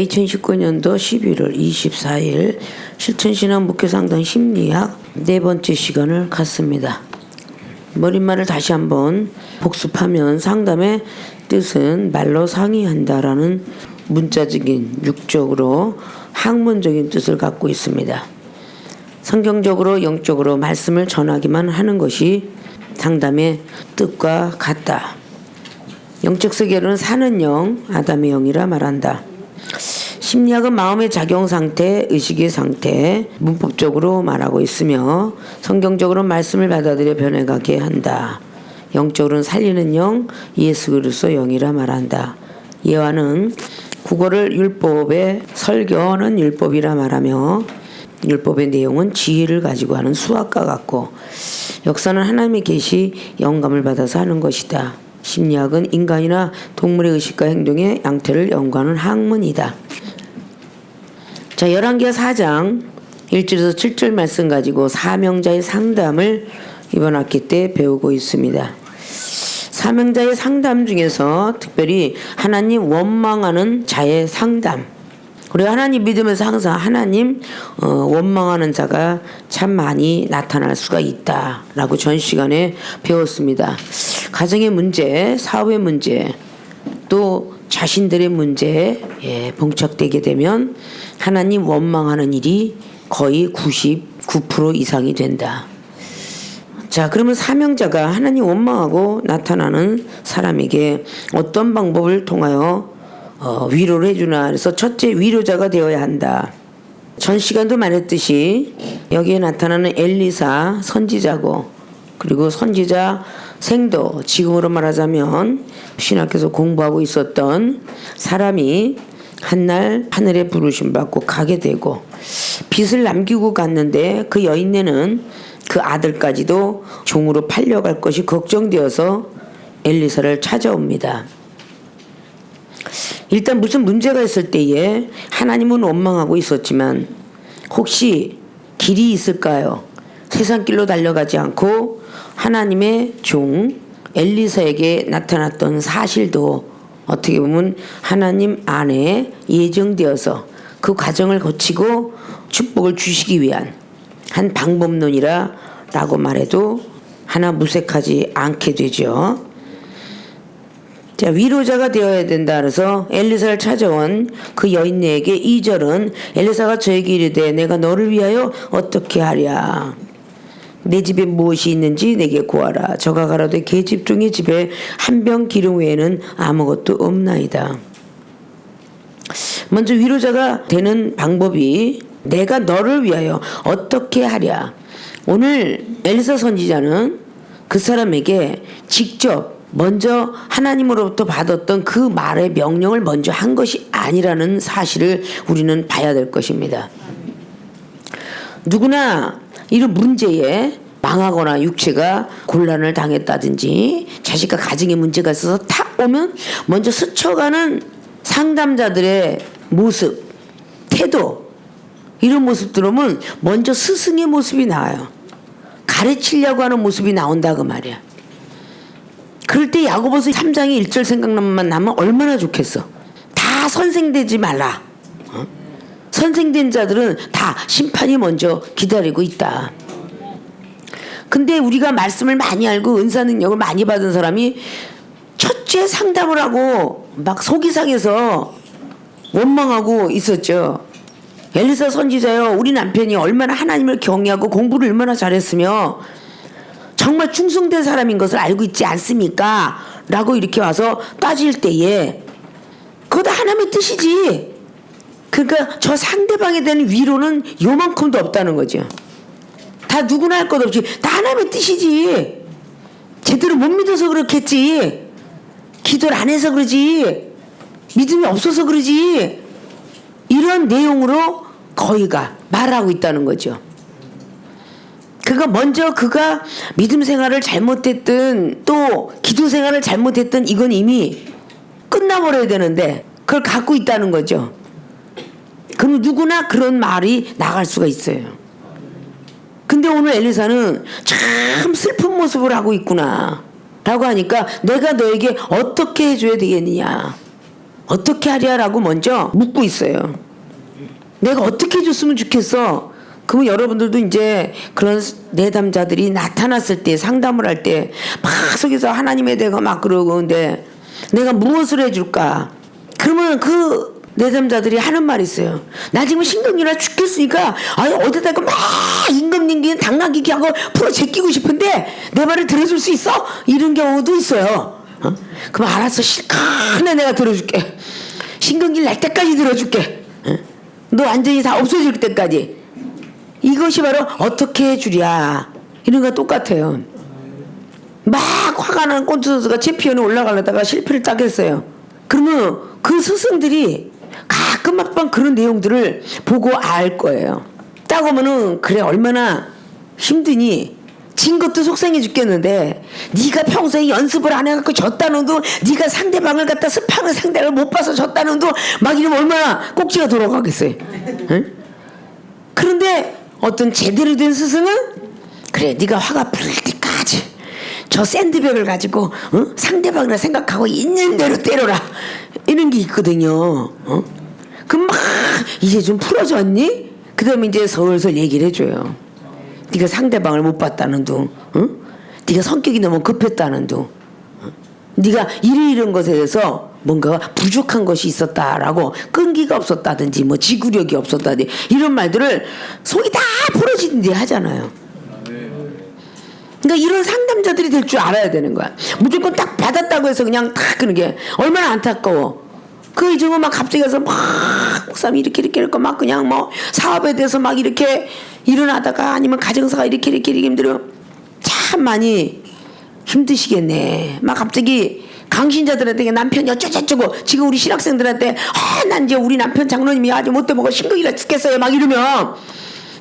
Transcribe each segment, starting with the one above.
2019년도 11월 24일 실천신앙 목회상담 심리학 네 번째 시간을 갖습니다. 머릿말을 다시 한번 복습하면 상담의 뜻은 말로 상의한다라는 문자적인 육적으로 학문적인 뜻을 갖고 있습니다. 성경적으로 영적으로 말씀을 전하기만 하는 것이 상담의 뜻과 같다. 영적 세계로는 사는 영, 아담의 영이라 말한다. 심리학은 마음의 작용 상태, 의식의 상태, 문법적으로 말하고 있으며 성경적으로 말씀을 받아들여 변해가게 한다. 영적으로는 살리는 영, 예수 그리스도 영이라 말한다. 예화는 국어를 율법의 설교는 율법이라 말하며 율법의 내용은 지혜를 가지고 하는 수학과 같고 역사는 하나님의 계시 영감을 받아서 하는 것이다. 심리학은 인간이나 동물의 의식과 행동의 양태를 연구하는 학문이다. 자, 열왕기하 4장 1절에서 7절 말씀 가지고 사명자의 상담을 이번 학기 때 배우고 있습니다. 사명자의 상담 중에서 특별히 하나님 원망하는 자의 상담, 우리가 하나님 믿으면서 항상 하나님 원망하는 자가 참 많이 나타날 수가 있다라고 전 시간에 배웠습니다. 가정의 문제, 사업의 문제, 또 자신들의 문제에 봉착되게 되면 하나님 원망하는 일이 거의 99% 이상이 된다. 자, 그러면 사명자가 하나님 원망하고 나타나는 사람에게 어떤 방법을 통하여 위로를 해주나. 그래서 첫째, 위로자가 되어야 한다. 전 시간도 말했듯이 여기에 나타나는 엘리사 선지자고, 그리고 선지자 생도, 지금으로 말하자면 신학교에서 공부하고 있었던 사람이 한날 하늘에 부르심 받고 가게 되고 빚을 남기고 갔는데 그 여인네는 그 아들까지도 종으로 팔려갈 것이 걱정되어서 엘리사를 찾아옵니다. 일단 무슨 문제가 있을 때에 하나님은 원망하고 있었지만 혹시 길이 있을까요? 세상 길로 달려가지 않고 하나님의 종 엘리사에게 나타났던 사실도 어떻게 보면 하나님 안에 예정되어서 그 과정을 거치고 축복을 주시기 위한 한 방법론이라고 말해도 하나 무색하지 않게 되죠. 자, 위로자가 되어야 된다. 그래서 엘리사를 찾아온 그 여인네에게 2절은 엘리사가 저에게 이르되 내가 너를 위하여 어떻게 하랴. 내 집에 무엇이 있는지 내게 구하라. 저가 가라되 계집종의 집에 한 병 기름 외에는 아무것도 없나이다. 먼저 위로자가 되는 방법이 내가 너를 위하여 어떻게 하랴. 오늘 엘리사 선지자는 그 사람에게 직접 먼저 하나님으로부터 받았던 그 말의 명령을 먼저 한 것이 아니라는 사실을 우리는 봐야 될 것입니다. 누구나 이런 문제에 망하거나 육체가 곤란을 당했다든지 자식과 가정에 문제가 있어서 탁 오면 먼저 스쳐가는 상담자들의 모습, 태도, 이런 모습 들으면 먼저 스승의 모습이 나와요. 가르치려고 하는 모습이 나온다 그 말이야. 그럴 때 야고보서 3장의 1절 생각만 나면 얼마나 좋겠어. 다 선생되지 말라. 선생된 자들은 다 심판이 먼저 기다리고 있다. 근데 우리가 말씀을 많이 알고 은사 능력을 많이 받은 사람이 첫째 상담을 하고 막 속이 상해서 원망하고 있었죠. 엘리사 선지자요, 우리 남편이 얼마나 하나님을 경외하고 공부를 얼마나 잘했으며 정말 충성된 사람인 것을 알고 있지 않습니까? 라고 이렇게 와서 따질 때에 그거 다 하나님의 뜻이지. 그러니까 저 상대방에 대한 위로는 요만큼도 없다는 거죠. 다 누구나 할 것 없이 다 하나님의 뜻이지. 제대로 못 믿어서 그렇겠지. 기도를 안 해서 그러지. 믿음이 없어서 그러지. 이런 내용으로 거의가 말하고 있다는 거죠. 그가 믿음 생활을 잘못했든 또 기도 생활을 잘못했든 이건 이미 끝나버려야 되는데 그걸 갖고 있다는 거죠. 그럼 누구나 그런 말이 나갈 수가 있어요. 근데 오늘 엘리사는 참 슬픈 모습을 하고 있구나 라고 하니까 내가 너에게 어떻게 해줘야 되겠느냐. 어떻게 하랴라고 먼저 묻고 있어요. 내가 어떻게 해줬으면 좋겠어. 그러면 여러분들도 이제 그런 내담자들이 나타났을 때, 상담을 할 때 막 속에서 하나님에 대해 막 그러는데 내가 무엇을 해줄까? 그러면 그 내담자들이 하는 말이 있어요. 나 지금 신경이라 죽겠으니까 어디다가 막 임금님께 당나귀기 하고 풀어 제끼고 싶은데 내 말을 들어줄 수 있어? 이런 경우도 있어요. 그럼 알았어, 실컷 내가 들어줄게. 신경질 날 때까지 들어줄게. 너 완전히 다 없어질 때까지. 이것이 바로 어떻게 해주랴, 이런 거 똑같아요. 막 화가 난 꼰트 선수가 챔피언에 올라가려다가 실패를 딱 했어요. 그러면 그 스승들이 가끔 막 그런 내용들을 보고 알 거예요. 딱 오면은 그래 얼마나 힘드니, 진 것도 속상해 죽겠는데 네가 평소에 연습을 안 해갖고 졌다는 도, 네가 상대방을 갖다 스파는 상대를 못 봐서 졌다는 도, 막 이러면 얼마나 꼭지가 돌아가겠어요. 응? 그런데 어떤 제대로 된 스승은 그래 네가 화가 풀릴 때까지 저 샌드백을 가지고 상대방을 생각하고 있는 대로 때려라, 이런 게 있거든요. 그럼 막 이제 좀 풀어졌니? 그 다음에 이제 슬슬 얘기를 해줘요. 네가 상대방을 못 봤다는 둥, 네가 성격이 너무 급했다는 둥, 네가 이런 것에 대해서 뭔가 부족한 것이 있었다라고, 끈기가 없었다든지 뭐 지구력이 없었다든지 이런 말들을 속이 다 풀어지는데 하잖아요. 그러니까 이런 상담자들이 될 줄 알아야 되는 거야. 무조건 딱 받았다고 해서 그냥 딱 그런 게 얼마나 안타까워. 그 이중은 막 갑자기 가서 막 목사님 이렇게 이렇게 막 그냥 뭐 사업에 대해서 막 이렇게 일어나다가 아니면 가정사가 이렇게 힘들어. 참 많이 힘드시겠네. 막 갑자기 강신자들한테 남편이 어쩌고저쩌고, 지금 우리 신학생들한테 난 이제 우리 남편 장로님이 아주 못돼 먹어 신경이라 죽겠어요 막 이러면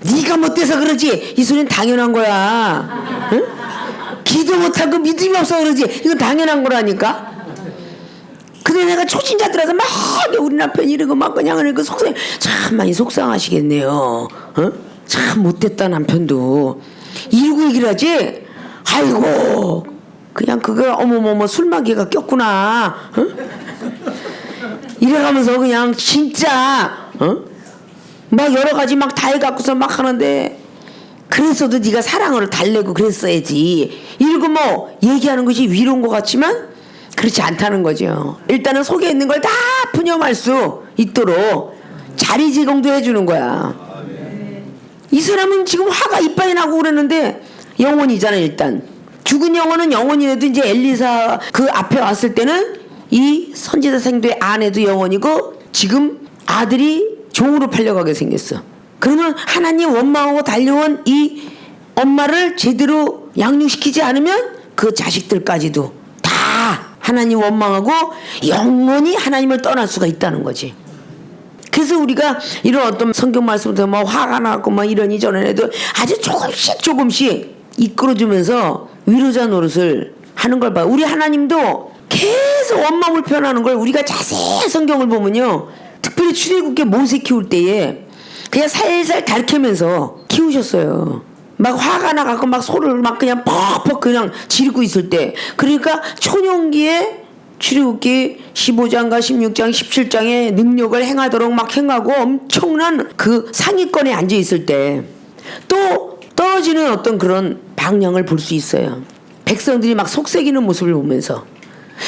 네가 못돼서 그러지, 이 소리는 당연한 거야. 응? 기도 못하고 믿음이 없어 그러지, 이건 당연한 거라니까. 근데 내가 초신자들한테 막 우리 남편이 이러고 막 그냥 그 속상, 참 많이 속상하시겠네요. 참 못됐다 남편도 이러고 얘기를 하지. 아이고 그냥 그거 어머머머 술마개가 꼈구나. 이래가면서 그냥 진짜 막 여러 가지 막 다 해갖고서 막 하는데, 그랬어도 네가 사랑을 달래고 그랬어야지, 이러고 뭐 얘기하는 것이 위로인 것 같지만 그렇지 않다는 거죠. 일단은 속에 있는 걸 다 푸념할 수 있도록 자리 제공도 해주는 거야. 이 사람은 지금 화가 이빨이 나고 그러는데 영혼이잖아. 일단 죽은 영혼은 영혼이라도 이제 엘리사 그 앞에 왔을 때는 이 선지자 생도의 아내도 영혼이고 지금 아들이 종으로 팔려가게 생겼어. 그러면 하나님 원망하고 달려온 이 엄마를 제대로 양육시키지 않으면 그 자식들까지도 다 하나님 원망하고 영원히 하나님을 떠날 수가 있다는 거지. 그래서 우리가 이런 어떤 성경 말씀부터 뭐 화가 나고 막 이러니 저러니 해도 아주 조금씩 이끌어주면서 위로자 노릇을 하는 걸 봐요. 우리 하나님도 계속 원망을 표현하는 걸 우리가 자세히 성경을 보면요, 특별히 출애굽기 모세 키울 때에 그냥 살살 가르치면서 키우셨어요. 막 화가 나갖고 막 소를 막 그냥 퍽퍽 그냥 지르고 있을 때, 그러니까 초년기에 출애굽기 15장과 16장 17장의 능력을 행하도록 막 행하고 엄청난 그 상위권에 앉아 있을 때 또 떨어지는 어떤 그런 방향을 볼 수 있어요. 백성들이 막 속삭이는 모습을 보면서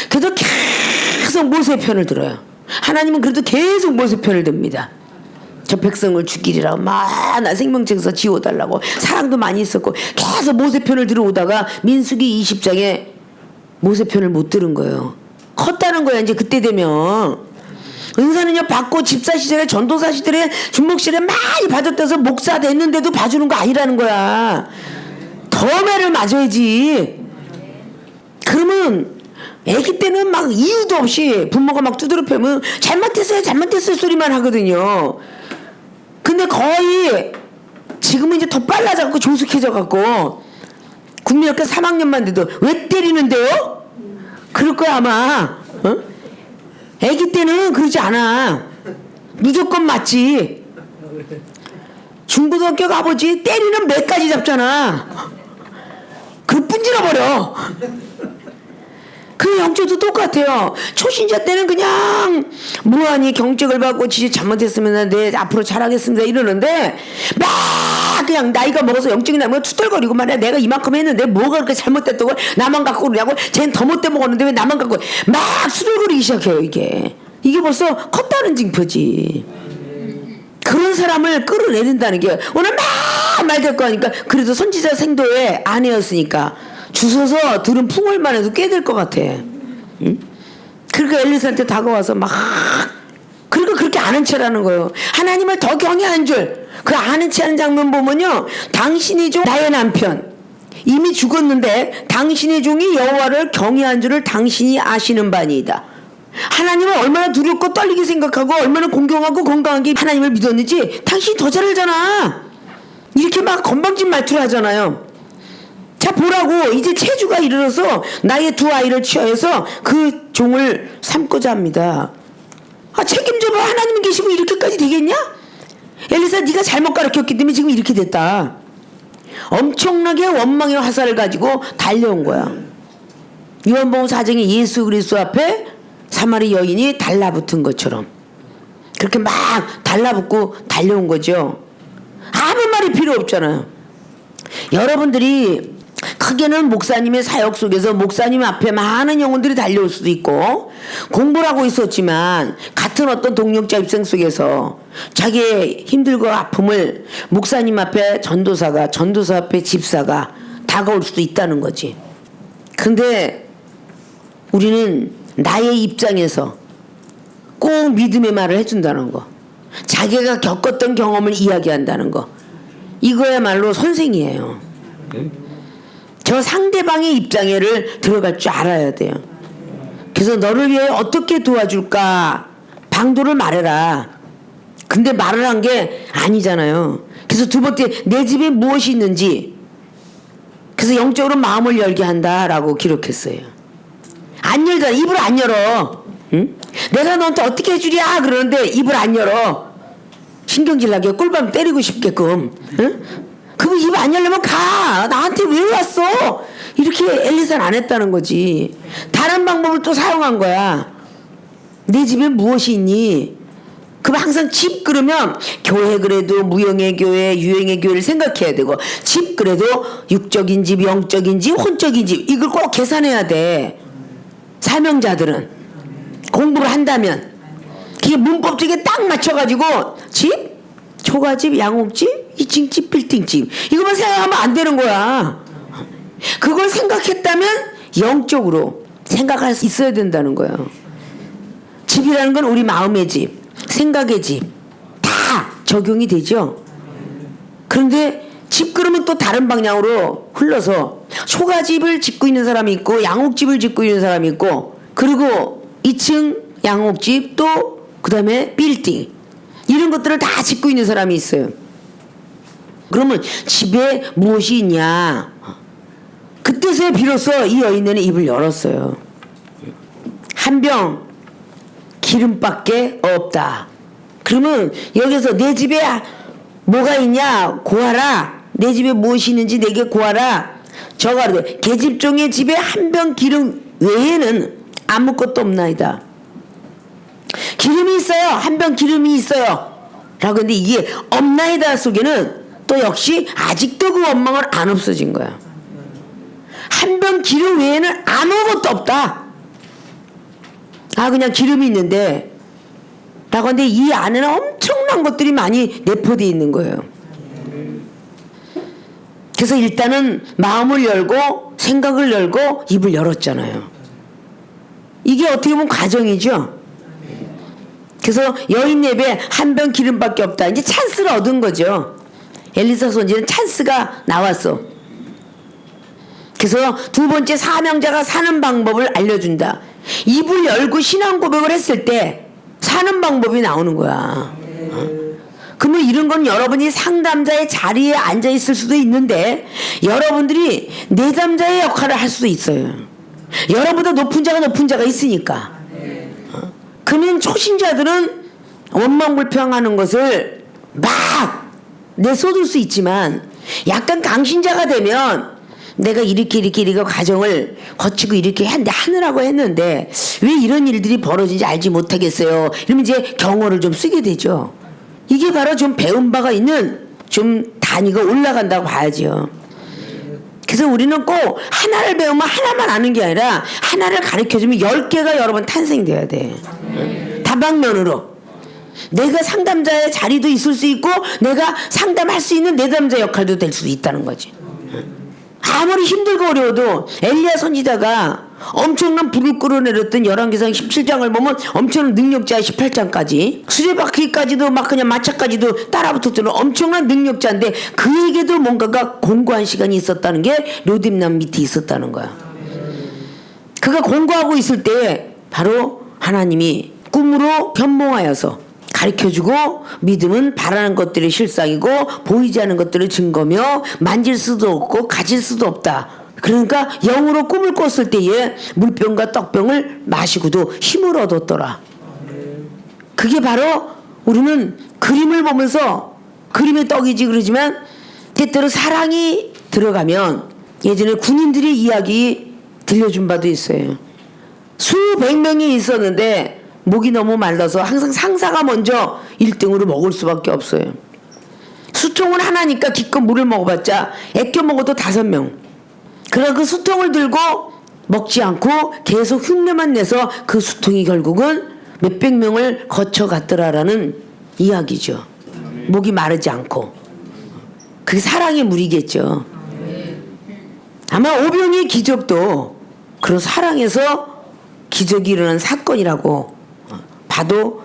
그래도 계속 모세 편을 들어요. 하나님은 그래도 계속 모세 편을 듭니다. 저 백성을 죽이리라고 막 생명책에서 지워달라고 사랑도 많이 있었고 계속 모세 편을 들어오다가 민수기 20장에 모세 편을 못 들은 거예요. 컸다는 거야. 이제 그때 되면 은사는요 받고 집사 시절에 전도사 시절에 중목 시절에 많이 받았다서 목사 됐는데도 봐주는 거 아니라는 거야. 더 매를 맞아야지. 그러면 애기 때는 막 이유도 없이 부모가 막 두드려 패면 잘못했어요 소리만 하거든요. 근데 거의 지금은 이제 더 빨라져갖고 조숙해져갖고 국민학교 3학년만 돼도 왜 때리는데요? 그럴 거야 아마. 애기 때는 그러지 않아. 무조건 맞지. 중고등학교 가보지 때리는 매까지 잡잖아. 그 뿐질러버려. 그 영적도 똑같아요. 초신자 때는 그냥 뭐하니 경적을 받고 지지 잘못했으면 내 앞으로 잘하겠습니다 이러는데 막 그냥 나이가 먹어서 영적이 나면 투덜거리고 말이야. 내가 이만큼 했는데 뭐가 그렇게 잘못됐다고 나만 갖고 그러냐고. 쟤는 더 못돼 먹었는데 왜 나만 갖고 막 수덜거리기 시작해요. 이게 벌써 컸다는 징표지. 그런 사람을 끌어내린다는 게 오늘 막 말 거 하니까 그래도 선지자 생도의 아내였으니까 주워서 들은 풍월만 해도 꽤 될 것 같아. 응? 그러니까 엘리사한테 다가와서 막 그리고 그렇게 아는 체라는 거예요. 하나님을 더 경외한 줄. 그 아는 체하는 장면 보면요. 당신의 종 나의 남편 이미 죽었는데 당신의 종이 여호와를 경외한 줄을 당신이 아시는 바니이다. 하나님을 얼마나 두렵고 떨리게 생각하고 얼마나 공경하고 건강하게 하나님을 믿었는지 당신이 더 잘 알잖아. 이렇게 막 건방진 말투를 하잖아요. 자 보라고 이제 체주가 이르러서 나의 두 아이를 취하여서 그 종을 삼고자 합니다. 책임져봐. 하나님이 계시면 이렇게까지 되겠냐? 엘리사 네가 잘못 가르쳤기 때문에 지금 이렇게 됐다. 엄청나게 원망의 화살을 가지고 달려온 거야. 요한복음 4장에 예수 그리스도 앞에 사마리 여인이 달라붙은 것처럼 그렇게 막 달라붙고 달려온 거죠. 아무 말이 필요 없잖아요. 여러분들이 크게는 목사님의 사역 속에서 목사님 앞에 많은 영혼들이 달려올 수도 있고 공부를 하고 있었지만 같은 어떤 동력자 입생 속에서 자기의 힘들고 아픔을 목사님 앞에 전도사 앞에 집사가 다가올 수도 있다는 거지. 근데 우리는 나의 입장에서 꼭 믿음의 말을 해준다는 거, 자기가 겪었던 경험을 이야기한다는 거, 이거야말로 선생이에요. 저 상대방의 입장에를 들어갈 줄 알아야 돼요. 그래서 너를 위해 어떻게 도와줄까 방도를 말해라. 근데 말을 한 게 아니잖아요. 그래서 두 번째 내 집에 무엇이 있는지, 그래서 영적으로 마음을 열게 한다라고 기록했어요. 안 열잖아. 입을 안 열어. 응? 내가 너한테 어떻게 해주랴 그러는데 입을 안 열어. 신경질 나게 꿀밤 때리고 싶게끔. 응? 그거 입 안 열려면 가. 나한테 왜 왔어? 이렇게 엘리사는 안 했다는 거지. 다른 방법을 또 사용한 거야. 내 집에 무엇이 있니? 그럼 항상 집 그러면 교회 그래도 무형의 교회, 유형의 교회를 생각해야 되고, 집 그래도 육적인 집, 영적인 집, 혼적인 집, 이걸 꼭 계산해야 돼. 사명자들은 공부를 한다면 그게 문법적에 딱 맞춰가지고 집, 초가집, 양옥집, 2층집, 빌딩집 이것만 생각하면 안 되는 거야. 그걸 생각했다면 영적으로 생각할 수 있어야 된다는 거예요. 집이라는 건 우리 마음의 집, 생각의 집 다 적용이 되죠. 그런데 집 그러면 또 다른 방향으로 흘러서 초가집을 짓고 있는 사람이 있고 양옥집을 짓고 있는 사람이 있고, 그리고 2층 양옥집 또 그 다음에 빌딩 이런 것들을 다 짓고 있는 사람이 있어요. 그러면 집에 무엇이 있냐? 그때서야 비로소 이 여인네는 입을 열었어요. 한 병 기름밖에 없다. 그러면 여기서 내 집에 뭐가 있냐 고하라. 내 집에 무엇이 있는지 내게 고하라. 저가 계집종의 집에 한 병 기름 외에는 아무것도 없나이다. 기름이 있어요. 한 병 기름이 있어요. 라고 했는데 이게 없나이다 속에는 또 역시 아직도 그 원망은 안 없어진 거야. 한 병 기름 외에는 아무것도 없다. 그냥 기름이 있는데 라고 하는데 이 안에는 엄청난 것들이 많이 내포되어 있는 거예요. 그래서 일단은 마음을 열고 생각을 열고 입을 열었잖아요. 이게 어떻게 보면 과정이죠. 그래서 여인 예배 한 병 기름밖에 없다. 이제 찬스를 얻은 거죠. 엘리사 선지는 찬스가 나왔어. 그래서 두 번째 사명자가 사는 방법을 알려준다. 입을 열고 신앙 고백을 했을 때 사는 방법이 나오는 거야. 그러면 이런 건 여러분이 상담자의 자리에 앉아 있을 수도 있는데 여러분들이 내담자의 역할을 할 수도 있어요. 여러분보다 높은 자가 있으니까. 그러면 초신자들은 원망불평하는 것을 막 내쏟을 수 있지만 약간 강신자가 되면 내가 이렇게 과정을 거치고 이렇게 하느라고 했는데 왜 이런 일들이 벌어진지 알지 못하겠어요. 이러면 이제 경어를 좀 쓰게 되죠. 이게 바로 좀 배운 바가 있는 좀 단위가 올라간다고 봐야죠. 그래서 우리는 꼭 하나를 배우면 하나만 아는 게 아니라 하나를 가르쳐주면 10개가 여러 번 탄생돼야 돼. 다방면으로. 내가 상담자의 자리도 있을 수 있고 내가 상담할 수 있는 내담자 역할도 될 수도 있다는 거지. 아무리 힘들고 어려워도 엘리야 선지자가 엄청난 불을 끌어내렸던 열왕기상 17장을 보면 엄청난 능력자 18장까지 수레바퀴까지도 막 그냥 마차까지도 따라붙었던 엄청난 능력자인데 그에게도 뭔가가 공고한 시간이 있었다는 게 로뎀남 밑에 있었다는 거야. 그가 공고하고 있을 때 바로 하나님이 꿈으로 현몽하여서 가르쳐주고 믿음은 바라는 것들의 실상이고 보이지 않는 것들의 증거며 만질 수도 없고 가질 수도 없다. 그러니까 영으로 꿈을 꿨을 때에 물병과 떡병을 마시고도 힘을 얻었더라. 그게 바로 우리는 그림을 보면서 그림의 떡이지 그러지만 때때로 사랑이 들어가면 예전에 군인들의 이야기 들려준 바도 있어요. 수백 명이 있었는데 목이 너무 말라서 항상 상사가 먼저 1등으로 먹을 수밖에 없어요. 수통은 하나니까 기껏 물을 먹어봤자 애껴 먹어도 5명. 그러나 그 수통을 들고 먹지 않고 계속 흉내만 내서 그 수통이 결국은 몇백 명을 거쳐갔더라라는 이야기죠. 목이 마르지 않고. 그게 사랑의 물이겠죠. 아마 오병이의 기적도 그런 사랑에서 기적이 일어난 사건이라고 봐도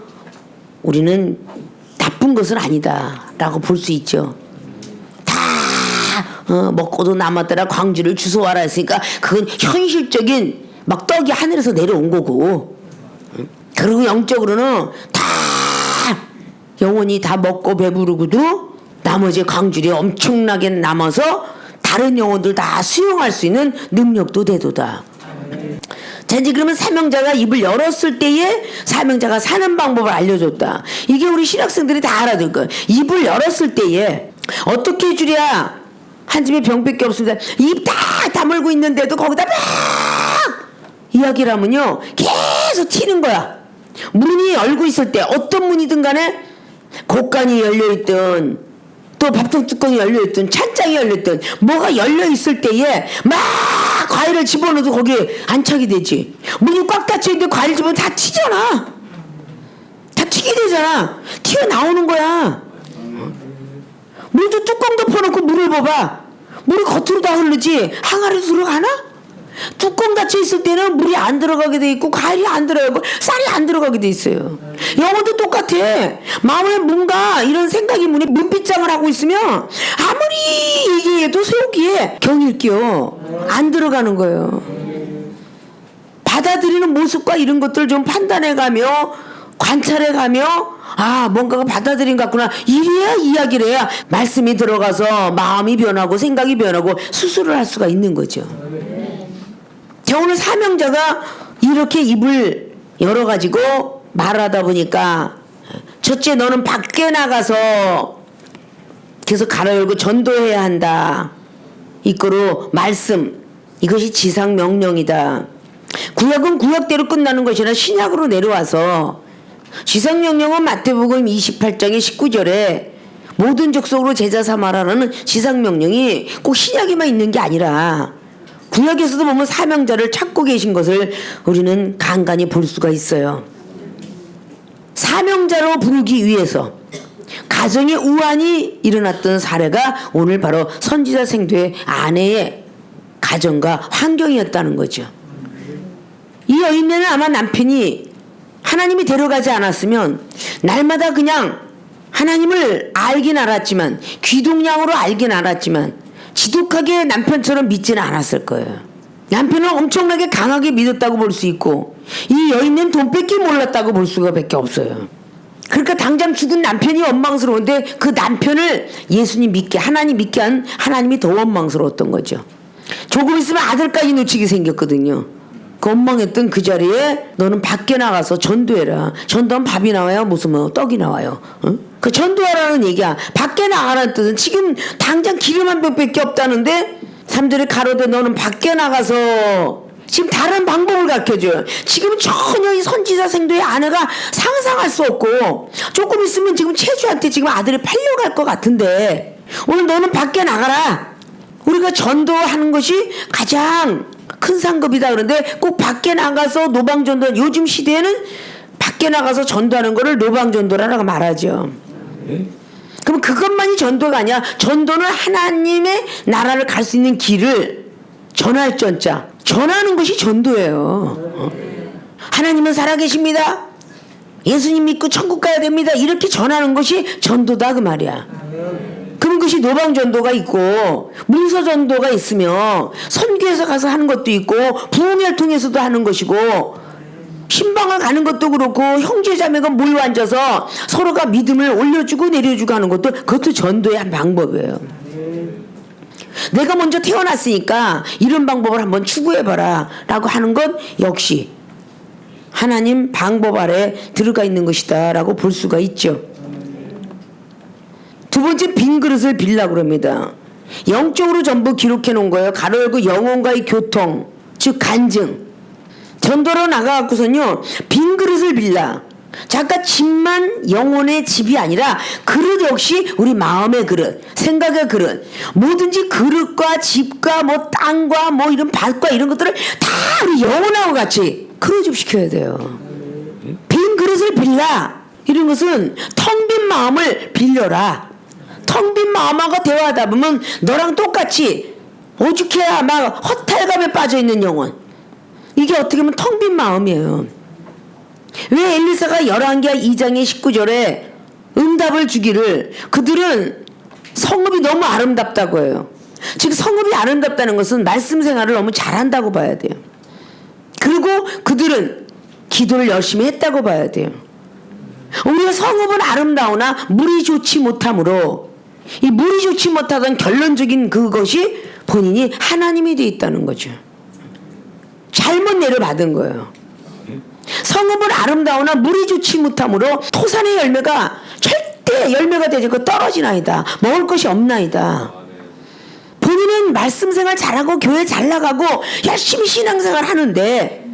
우리는 나쁜 것은 아니다라고 볼 수 있죠. 다 먹고도 남았더라 광주를 주워와라 했으니까 그건 현실적인 막 떡이 하늘에서 내려온 거고, 그리고 영적으로는 다 영혼이 다 먹고 배부르고도 나머지 광주리 엄청나게 남아서 다른 영혼들 다 수용할 수 있는 능력도 되도다. 자, 이제 그러면 사명자가 입을 열었을 때에 사명자가 사는 방법을 알려줬다. 이게 우리 신학생들이 다 알아둘 거예요. 입을 열었을 때에 어떻게 해주랴. 한 집에 병밖에 없습니다. 입 다 다물고 있는데도 거기다 막 이야기를 하면요 계속 튀는 거야. 문이 열고 있을 때 어떤 문이든 간에 곡간이 열려있든 또 밥통 뚜껑이 열려있든 찬장이 열려있든 뭐가 열려있을 때에 막 과일을 집어넣어도 거기에 안착이 되지. 문이 꽉 닫혀있는데 과일 집어넣으면 다 튀잖아. 다 튀게 되잖아. 튀어나오는 거야. 물도 뚜껑 덮어놓고 물을 봐봐. 물이 겉으로 다 흐르지 항아리로 들어가나? 뚜껑 닫혀있을 때는 물이 안 들어가게 돼 있고 과일이 안 들어가고 쌀이 안 들어가게 돼 있어요. 영혼도 똑같아. 마음에 뭔가 이런 생각이 문빗장을 하고 있으면 아무리 얘기해도 속이에 경일 끼어 안 들어가는 거예요. 받아들이는 모습과 이런 것들을 좀 판단해가며 관찰해가며 뭔가가 받아들인 것 같구나. 이래야 이야기를 해야 말씀이 들어가서 마음이 변하고 생각이 변하고 수술을 할 수가 있는 거죠. 자, 오늘 사명자가 이렇게 입을 열어가지고 말하다 보니까 첫째, 너는 밖에 나가서 계속 갈아 열고 전도해야 한다. 이거로 말씀, 이것이 지상 명령이다. 구약은 구약대로 끝나는 것이 아니라 신약으로 내려와서 지상 명령은 마태복음 28장의 19절에 모든 족속으로 제자 삼아라라는 지상 명령이 꼭 신약에만 있는 게 아니라 구약에서도 보면 사명자를 찾고 계신 것을 우리는 간간히 볼 수가 있어요. 사명자로 부르기 위해서 가정에 우환이 일어났던 사례가 오늘 바로 선지자 생도의 아내의 가정과 환경이었다는 거죠. 이 여인네는 아마 남편이 하나님이 데려가지 않았으면 날마다 그냥 하나님을 알긴 알았지만 귀동냥으로 알긴 알았지만 지독하게 남편처럼 믿지는 않았을 거예요. 남편은 엄청나게 강하게 믿었다고 볼 수 있고 이 여인은 돈 뺏기 몰랐다고 볼 수가 밖에 없어요. 그러니까 당장 죽은 남편이 원망스러운데 그 남편을 예수님 믿게 하나님 믿게 한 하나님이 더 원망스러웠던 거죠. 조금 있으면 아들까지 놓치게 생겼거든요. 그 원망했던 그 자리에 너는 밖에 나가서 전도해라. 전도하면 밥이 나와요? 무슨 떡이 나와요? 응? 그 전도하라는 얘기야. 밖에 나가라는 뜻은 지금 당장 기름 한 병밖에 없다는데 3절에 가로되 너는 밖에 나가서 지금 다른 방법을 가르쳐줘요. 지금 전혀 이 선지자 생도의 아내가 상상할 수 없고 조금 있으면 지금 체주한테 지금 아들이 팔려갈 것 같은데 오늘 너는 밖에 나가라. 우리가 전도하는 것이 가장 큰 상급이다. 그런데 꼭 밖에 나가서 노방전도, 요즘 시대에는 밖에 나가서 전도하는 거를 노방전도라고 말하죠. 그럼 그것만이 전도가 아니야. 전도는 하나님의 나라를 갈 수 있는 길을 전할 전자, 전하는 것이 전도예요. 하나님은 살아계십니다. 예수님 믿고 천국 가야 됩니다. 이렇게 전하는 것이 전도다 그 말이야. 그런 것이 노방전도가 있고 문서전도가 있으며 선교에서 가서 하는 것도 있고 부흥회를 통해서도 하는 것이고 신방을 가는 것도 그렇고 형제자매가 모여 앉아서 서로가 믿음을 올려주고 내려주고 하는 것도 그것도 전도의 한 방법이에요. 내가 먼저 태어났으니까 이런 방법을 한번 추구해봐라 라고 하는 것 역시 하나님 방법 아래 들어가 있는 것이다 라고 볼 수가 있죠. 두 번째, 빈 그릇을 빌라고 합니다. 영적으로 전부 기록해 놓은 거예요. 가로 열고 영혼과의 교통, 즉 간증. 전도로 나가갖고선요 빈 그릇을 빌라. 잠깐 집만 영혼의 집이 아니라 그릇 역시 우리 마음의 그릇, 생각의 그릇, 뭐든지 그릇과 집과 뭐 땅과 뭐 이런 밭과 이런 것들을 다 우리 영혼하고 같이 그릇 시켜야 돼요. 빈 그릇을 빌라. 이런 것은 텅 빈 마음을 빌려라. 텅 빈 마음하고 대화하다 보면 너랑 똑같이 오죽해야 막 허탈감에 빠져있는 영혼, 이게 어떻게 보면 텅 빈 마음이에요. 왜 엘리사가 열왕기하 2장의 19절에 응답을 주기를, 그들은 성읍이 너무 아름답다고 해요. 즉 성읍이 아름답다는 것은 말씀 생활을 너무 잘한다고 봐야 돼요. 그리고 그들은 기도를 열심히 했다고 봐야 돼요. 우리의 성읍은 아름다우나 물이 좋지 못하므로, 이 물이 좋지 못하던 결론적인 그것이 본인이 하나님이 되어 있다는 거죠. 잘못 내려받은 거예요. 성읍은 아름다우나 물이 좋지 못하므로 토산의 열매가 절대 열매가 되지 않고 떨어지나이다. 먹을 것이 없나이다. 본인은 말씀 생활 잘하고 교회 잘 나가고 열심히 신앙생활 하는데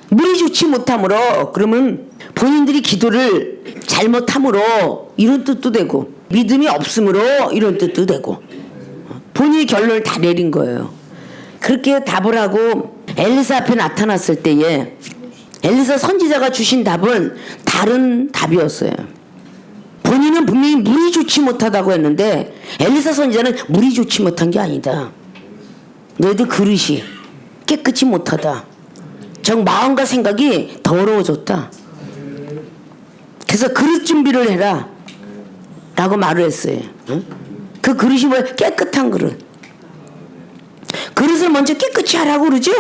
물이 좋지 못하므로, 그러면 본인들이 기도를 잘못함으로 이런 뜻도 되고 믿음이 없으므로 이런 뜻도 되고 본인이 결론을 다 내린 거예요. 그렇게 답을 하고 엘리사 앞에 나타났을 때에 엘리사 선지자가 주신 답은 다른 답이었어요. 본인은 분명히 물이 좋지 못하다고 했는데 엘리사 선지자는 물이 좋지 못한 게 아니다. 너희들 그릇이 깨끗이 못하다. 정 마음과 생각이 더러워졌다. 그래서 그릇 준비를 해라 라고 말을 했어요. 그 그릇이 뭐야? 깨끗한 그릇. 그릇을 먼저 깨끗이 하라고 그러죠.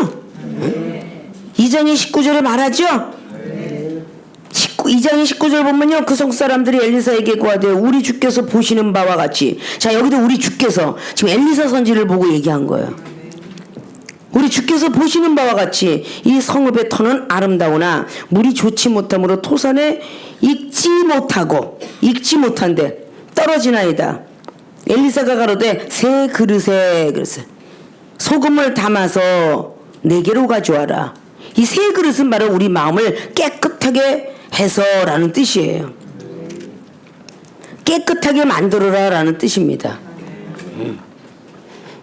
2장의 19절에 말하죠. 2장의 19절 보면요, 그 성 사람들이 엘리사에게 고하되 우리 주께서 보시는 바와 같이. 자, 여기도 우리 주께서 지금 엘리사 선지를 보고 얘기한 거예요. 우리 주께서 보시는 바와 같이 이 성읍의 터는 아름다우나 물이 좋지 못하므로 토산에 익지 못한데 떨어지나이다. 엘리사가 가로되 새 그릇에, 그래서 소금을 담아서 내게로 가져와라. 이 새 그릇은 바로 우리 마음을 깨끗하게 해서라는 뜻이에요. 깨끗하게 만들어라 라는 뜻입니다.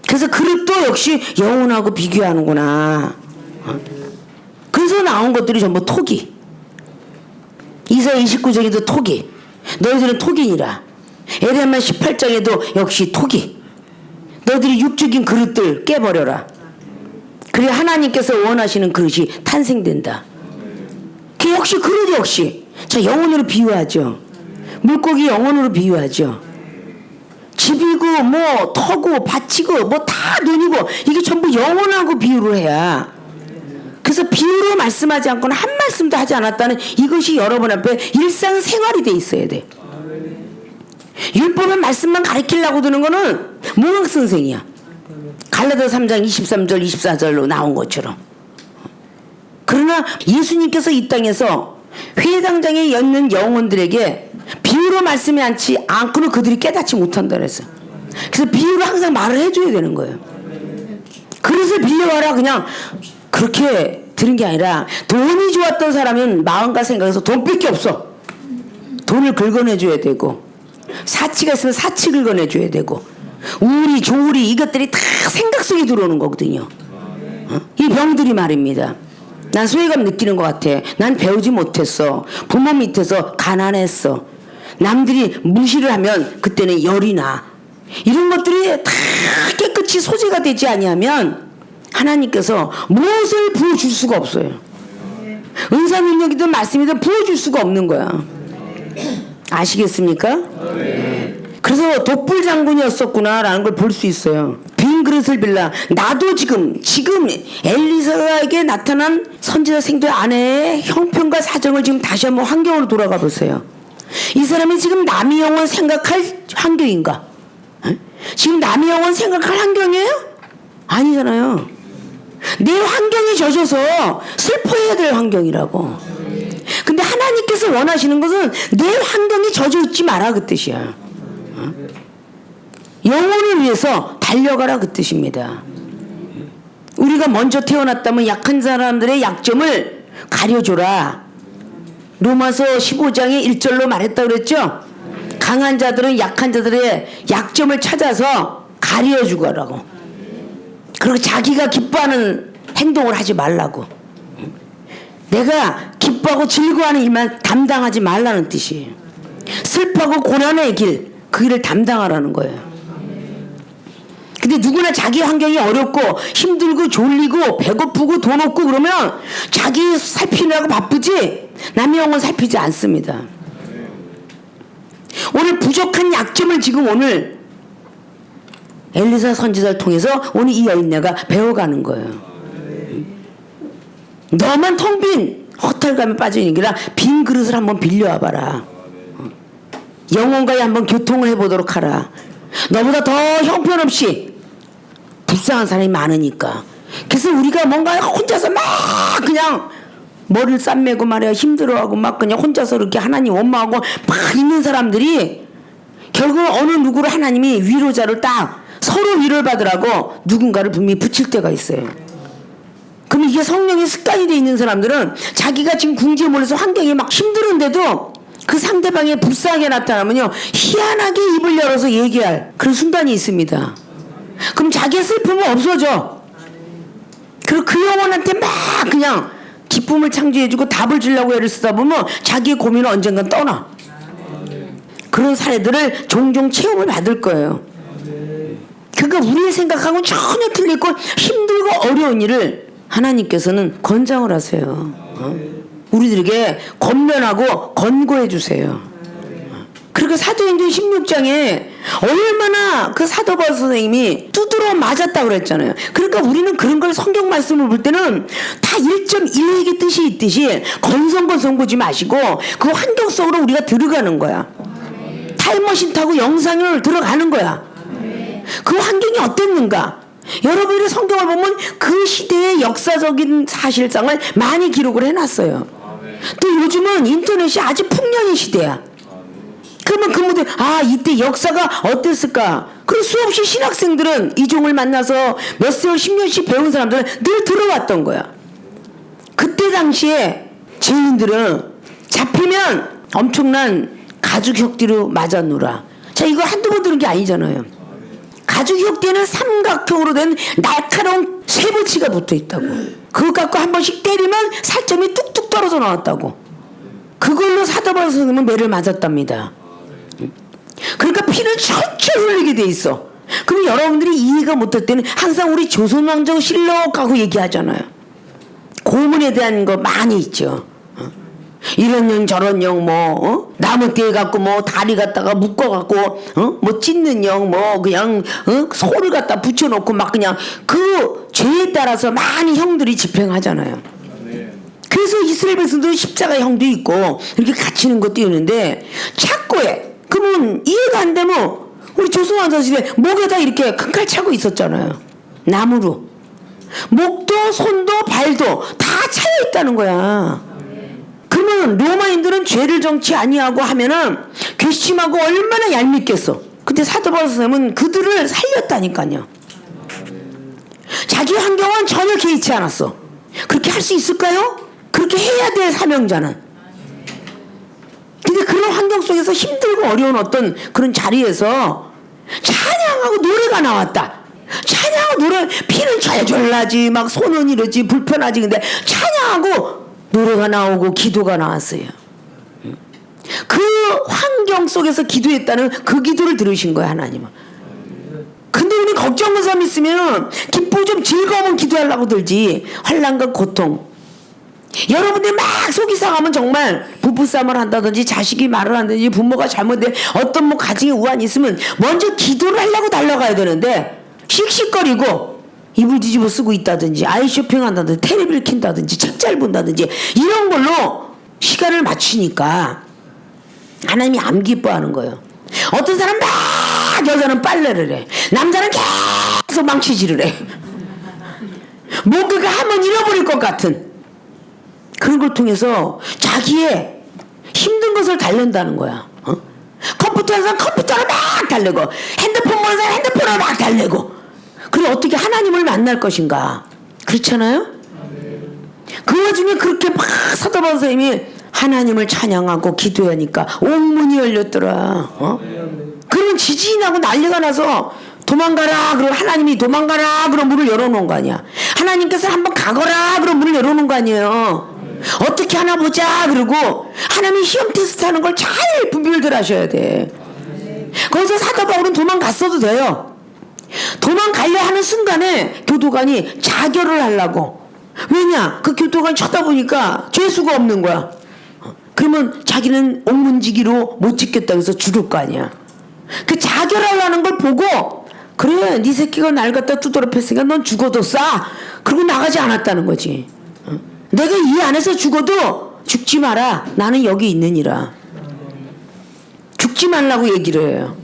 그래서 그릇도 역시 영혼하고 비교하는구나. 그래서 나온 것들이 전부 토기. 이사야 29장에도 토기. 너희들은 토기니라. 에레미야 18장에도 역시 토기. 너희들이 육적인 그릇들 깨버려라. 그래 하나님께서 원하시는 그릇이 탄생된다. 그 역시 그릇 역시 자 영혼으로 비유하죠. 물고기 영혼으로 비유하죠. 집이고 뭐 터고 밭이고 뭐 다 눈이고 이게 전부 영혼하고 비유를 해야. 그래서 비유로 말씀하지 않고는 한 말씀도 하지 않았다는 이것이 여러분 앞에 일상생활이 돼 있어야 돼. 율법의 말씀만 가르치려고 드는 거는 몽학선생이야. 갈라디아 3장 23절 24절로 나온 것처럼. 그러나 예수님께서 이 땅에서 회당장에 있는 영혼들에게 비유로 말씀하지 않고는 그들이 깨닫지 못한다 그랬어요. 그래서 비유로 항상 말을 해줘야 되는 거예요. 그릇을 빌려와라 그냥 그렇게 들은 게 아니라 돈이 좋았던 사람은 마음과 생각에서 돈밖에 없어. 돈을 긁어내줘야 되고 사치가 있으면 사치 긁어내줘야 되고 우리 조리 이것들이 다 생각 속에 들어오는 거거든요. 이 병들이 말입니다. 난 소외감 느끼는 것 같아. 난 배우지 못했어. 부모 밑에서 가난했어. 남들이 무시를 하면 그때는 열이 나. 이런 것들이 다 깨끗이 소재가 되지 아니하면 하나님께서 무엇을 부어줄 수가 없어요. 은사 능력이든 말씀이든 부어줄 수가 없는 거야. 아시겠습니까? 그래서 독불 장군이었었구나라는 걸 볼 수 있어요. 빈 그릇을 빌라. 나도 지금 엘리사에게 나타난 선지자 생도의 아내의 형편과 사정을 지금 다시 한번 환경으로 돌아가 보세요. 이 사람이 지금 남의 영혼 생각할 환경인가? 지금 남의 영혼 생각할 환경이에요? 아니잖아요. 내 환경이 젖어서 슬퍼해야 될 환경이라고. 근데 하나님께서 원하시는 것은 내 환경이 젖어 있지 마라 그 뜻이야. 영혼을 위해서 달려가라 그 뜻입니다. 우리가 먼저 태어났다면 약한 사람들의 약점을 가려줘라. 로마서 15장의 1절로 말했다 그랬죠. 강한 자들은 약한 자들의 약점을 찾아서 가려주고 하라고. 그리고 자기가 기뻐하는 행동을 하지 말라고. 내가 기뻐하고 즐거워하는 일만 담당하지 말라는 뜻이에요. 슬퍼하고 고난의 길, 그 길을 담당하라는 거예요. 근데 누구나 자기 환경이 어렵고 힘들고 졸리고 배고프고 돈 없고 그러면 자기 살피느라고 바쁘지 남의 영혼 살피지 않습니다. 오늘 부족한 약점을 지금 오늘 엘리사 선지자를 통해서 오늘 이 여인네가 배워가는 거예요. 너만 텅 빈 허탈감에 빠지는 게 아니라 빈 그릇을 한번 빌려와 봐라. 영혼과의 한번 교통을 해보도록 하라. 너보다 더 형편없이 불쌍한 사람이 많으니까. 그래서 우리가 뭔가 혼자서 막 그냥 머리를 쌈매고 말이야 힘들어하고 막 그냥 혼자서 이렇게 하나님 원망하고 막 있는 사람들이 결국 어느 누구를 하나님이 위로자를 딱 서로 위로를 받으라고 누군가를 분명히 붙일 때가 있어요. 그럼 이게 성령의 습관이 돼 있는 사람들은 자기가 지금 궁지에 몰려서 환경이 막 힘들은데도 그 상대방이 불쌍하게 나타나면요 희한하게 입을 열어서 얘기할 그런 순간이 있습니다. 그럼 자기의 슬픔은 없어져. 그리고 그 영혼한테 막 그냥 기쁨을 창조해주고 답을 주려고 애를 쓰다 보면 자기의 고민은 언젠간 떠나. 그런 사례들을 종종 체험을 받을 거예요. 그러니까 우리의 생각하고는 전혀 틀리고 힘들고 어려운 일을 하나님께서는 권장을 하세요. 우리들에게 권면하고 권고해 주세요. 그리고 사도행전 16장에 얼마나 그 사도 바울 선생님이 두드러 맞았다고 그랬잖아요. 그러니까 우리는 그런 걸 성경 말씀을 볼 때는 다 1.1핵의 뜻이 있듯이 건성건성 보지 마시고 그 환경 속으로 우리가 들어가는 거야. 타임머신 타고 영상을 들어가는 거야. 그 환경이 어땠는가? 여러분이 성경을 보면 그 시대의 역사적인 사실상을 많이 기록을 해놨어요. 또 요즘은 인터넷이 아주 풍년의 시대야. 그러면 그분들 이때 역사가 어땠을까? 그리고 수없이 신학생들은 이종을 만나서 몇 세월 10년씩 배운 사람들은 늘 들어왔던 거야. 그때 당시에 죄인들은 잡히면 엄청난 가죽혁대로 맞았노라. 자, 이거 한두 번 들은 게 아니잖아요. 가죽혁대는 삼각형으로 된 날카로운 쇠붙이가 붙어 있다고. 그거 갖고 한 번씩 때리면 살점이 뚝뚝 떨어져 나왔다고. 그걸로 사도 바울 선생님은 매를 맞았답니다. 그러니까 피는 철철 흘리게 돼 있어. 그럼 여러분들이 이해가 못할 때는 항상 우리 조선왕정실록하고 얘기하잖아요. 고문에 대한 거 많이 있죠. 이런 영 저런 영 나무떼 갖고 다리 갖다가 묶어 갖고 찢는 영 그냥 소를 갖다 붙여놓고 막 그냥 그 죄에 따라서 많이 형들이 집행하잖아요. 그래서 이스라엘 백성들은 십자가 형도 있고 이렇게 갇히는 것도 있는데 착고해. 그러면 이해가 안 되면 우리 조선왕조실에 목에다 이렇게 큰 칼 차고 있었잖아요. 나무로. 목도 손도 발도 다 차여 있다는 거야. 그러면 로마인들은 죄를 정치 아니하고 하면은 괘씸하고 얼마나 얄밉겠어. 근데 사도 바울 선생님은 그들을 살렸다니까요. 자기 환경은 전혀 개의치 않았어. 그렇게 할 수 있을까요? 그렇게 해야 돼, 사명자는. 근데 그런 환경 속에서 힘들고 어려운 어떤 그런 자리에서 찬양하고 노래가 나왔다. 찬양하고 노래, 피는 절절 나지, 막 손은 이러지, 불편하지. 근데 찬양하고 노래가 나오고 기도가 나왔어요. 그 환경 속에서 기도했다는 그 기도를 들으신 거야, 하나님은. 근데 우리 걱정하는 사람 있으면 기쁘고 좀 즐거우면 기도하려고 들지. 환난과 고통. 여러분들 막 속이 상하면 정말 부부싸움을 한다든지 자식이 말을 한다든지 부모가 잘못된 어떤 뭐 가정에 우환이 있으면 먼저 기도를 하려고 달려가야 되는데 씩씩거리고 이불 뒤집어 쓰고 있다든지 아이 쇼핑한다든지 텔레비를 킨다든지 책 잘 본다든지 이런 걸로 시간을 맞추니까 하나님이 안 기뻐하는 거예요. 어떤 사람 막 여자는 빨래를 해. 남자는 계속 망치질을 해. 뭔가가 한번 잃어버릴 것 같은 그런 걸 통해서 자기의 힘든 것을 달랜다는 거야. 컴퓨터 하는 사람 컴퓨터를 막 달래고 핸드폰 보는 사람 핸드폰을 막 달래고 그리고 어떻게 하나님을 만날 것인가. 그렇잖아요? 그 와중에 그렇게 막 사도바울 선생님이 하나님을 찬양하고 기도하니까 옥문이 열렸더라. 그러면 지진이 나고 난리가 나서 도망가라 그러고 하나님이 도망가라 그러고 문을 열어놓은 거 아니야. 하나님께서 한번 가거라 그러고 문을 열어놓은 거 아니에요. 어떻게 하나 보자 그러고 하나님이 시험 테스트 하는 걸 잘 분별들 하셔야 돼. 거기서 사도 바울은 도망갔어도 돼요. 도망가려 하는 순간에 교도관이 자결을 하려고. 왜냐? 그 교도관이 쳐다보니까 죄수가 없는 거야. 그러면 자기는 옥문지기로 못 지켰다 해서 죽을 거 아니야. 그 자결하려는 걸 보고 그래 네 새끼가 날 갖다 두드러 팼으니까 넌 죽어도 싸. 그러고 나가지 않았다는 거지. 내가 이 안에서 죽어도 죽지 마라. 나는 여기 있느니라. 죽지 말라고 얘기를 해요.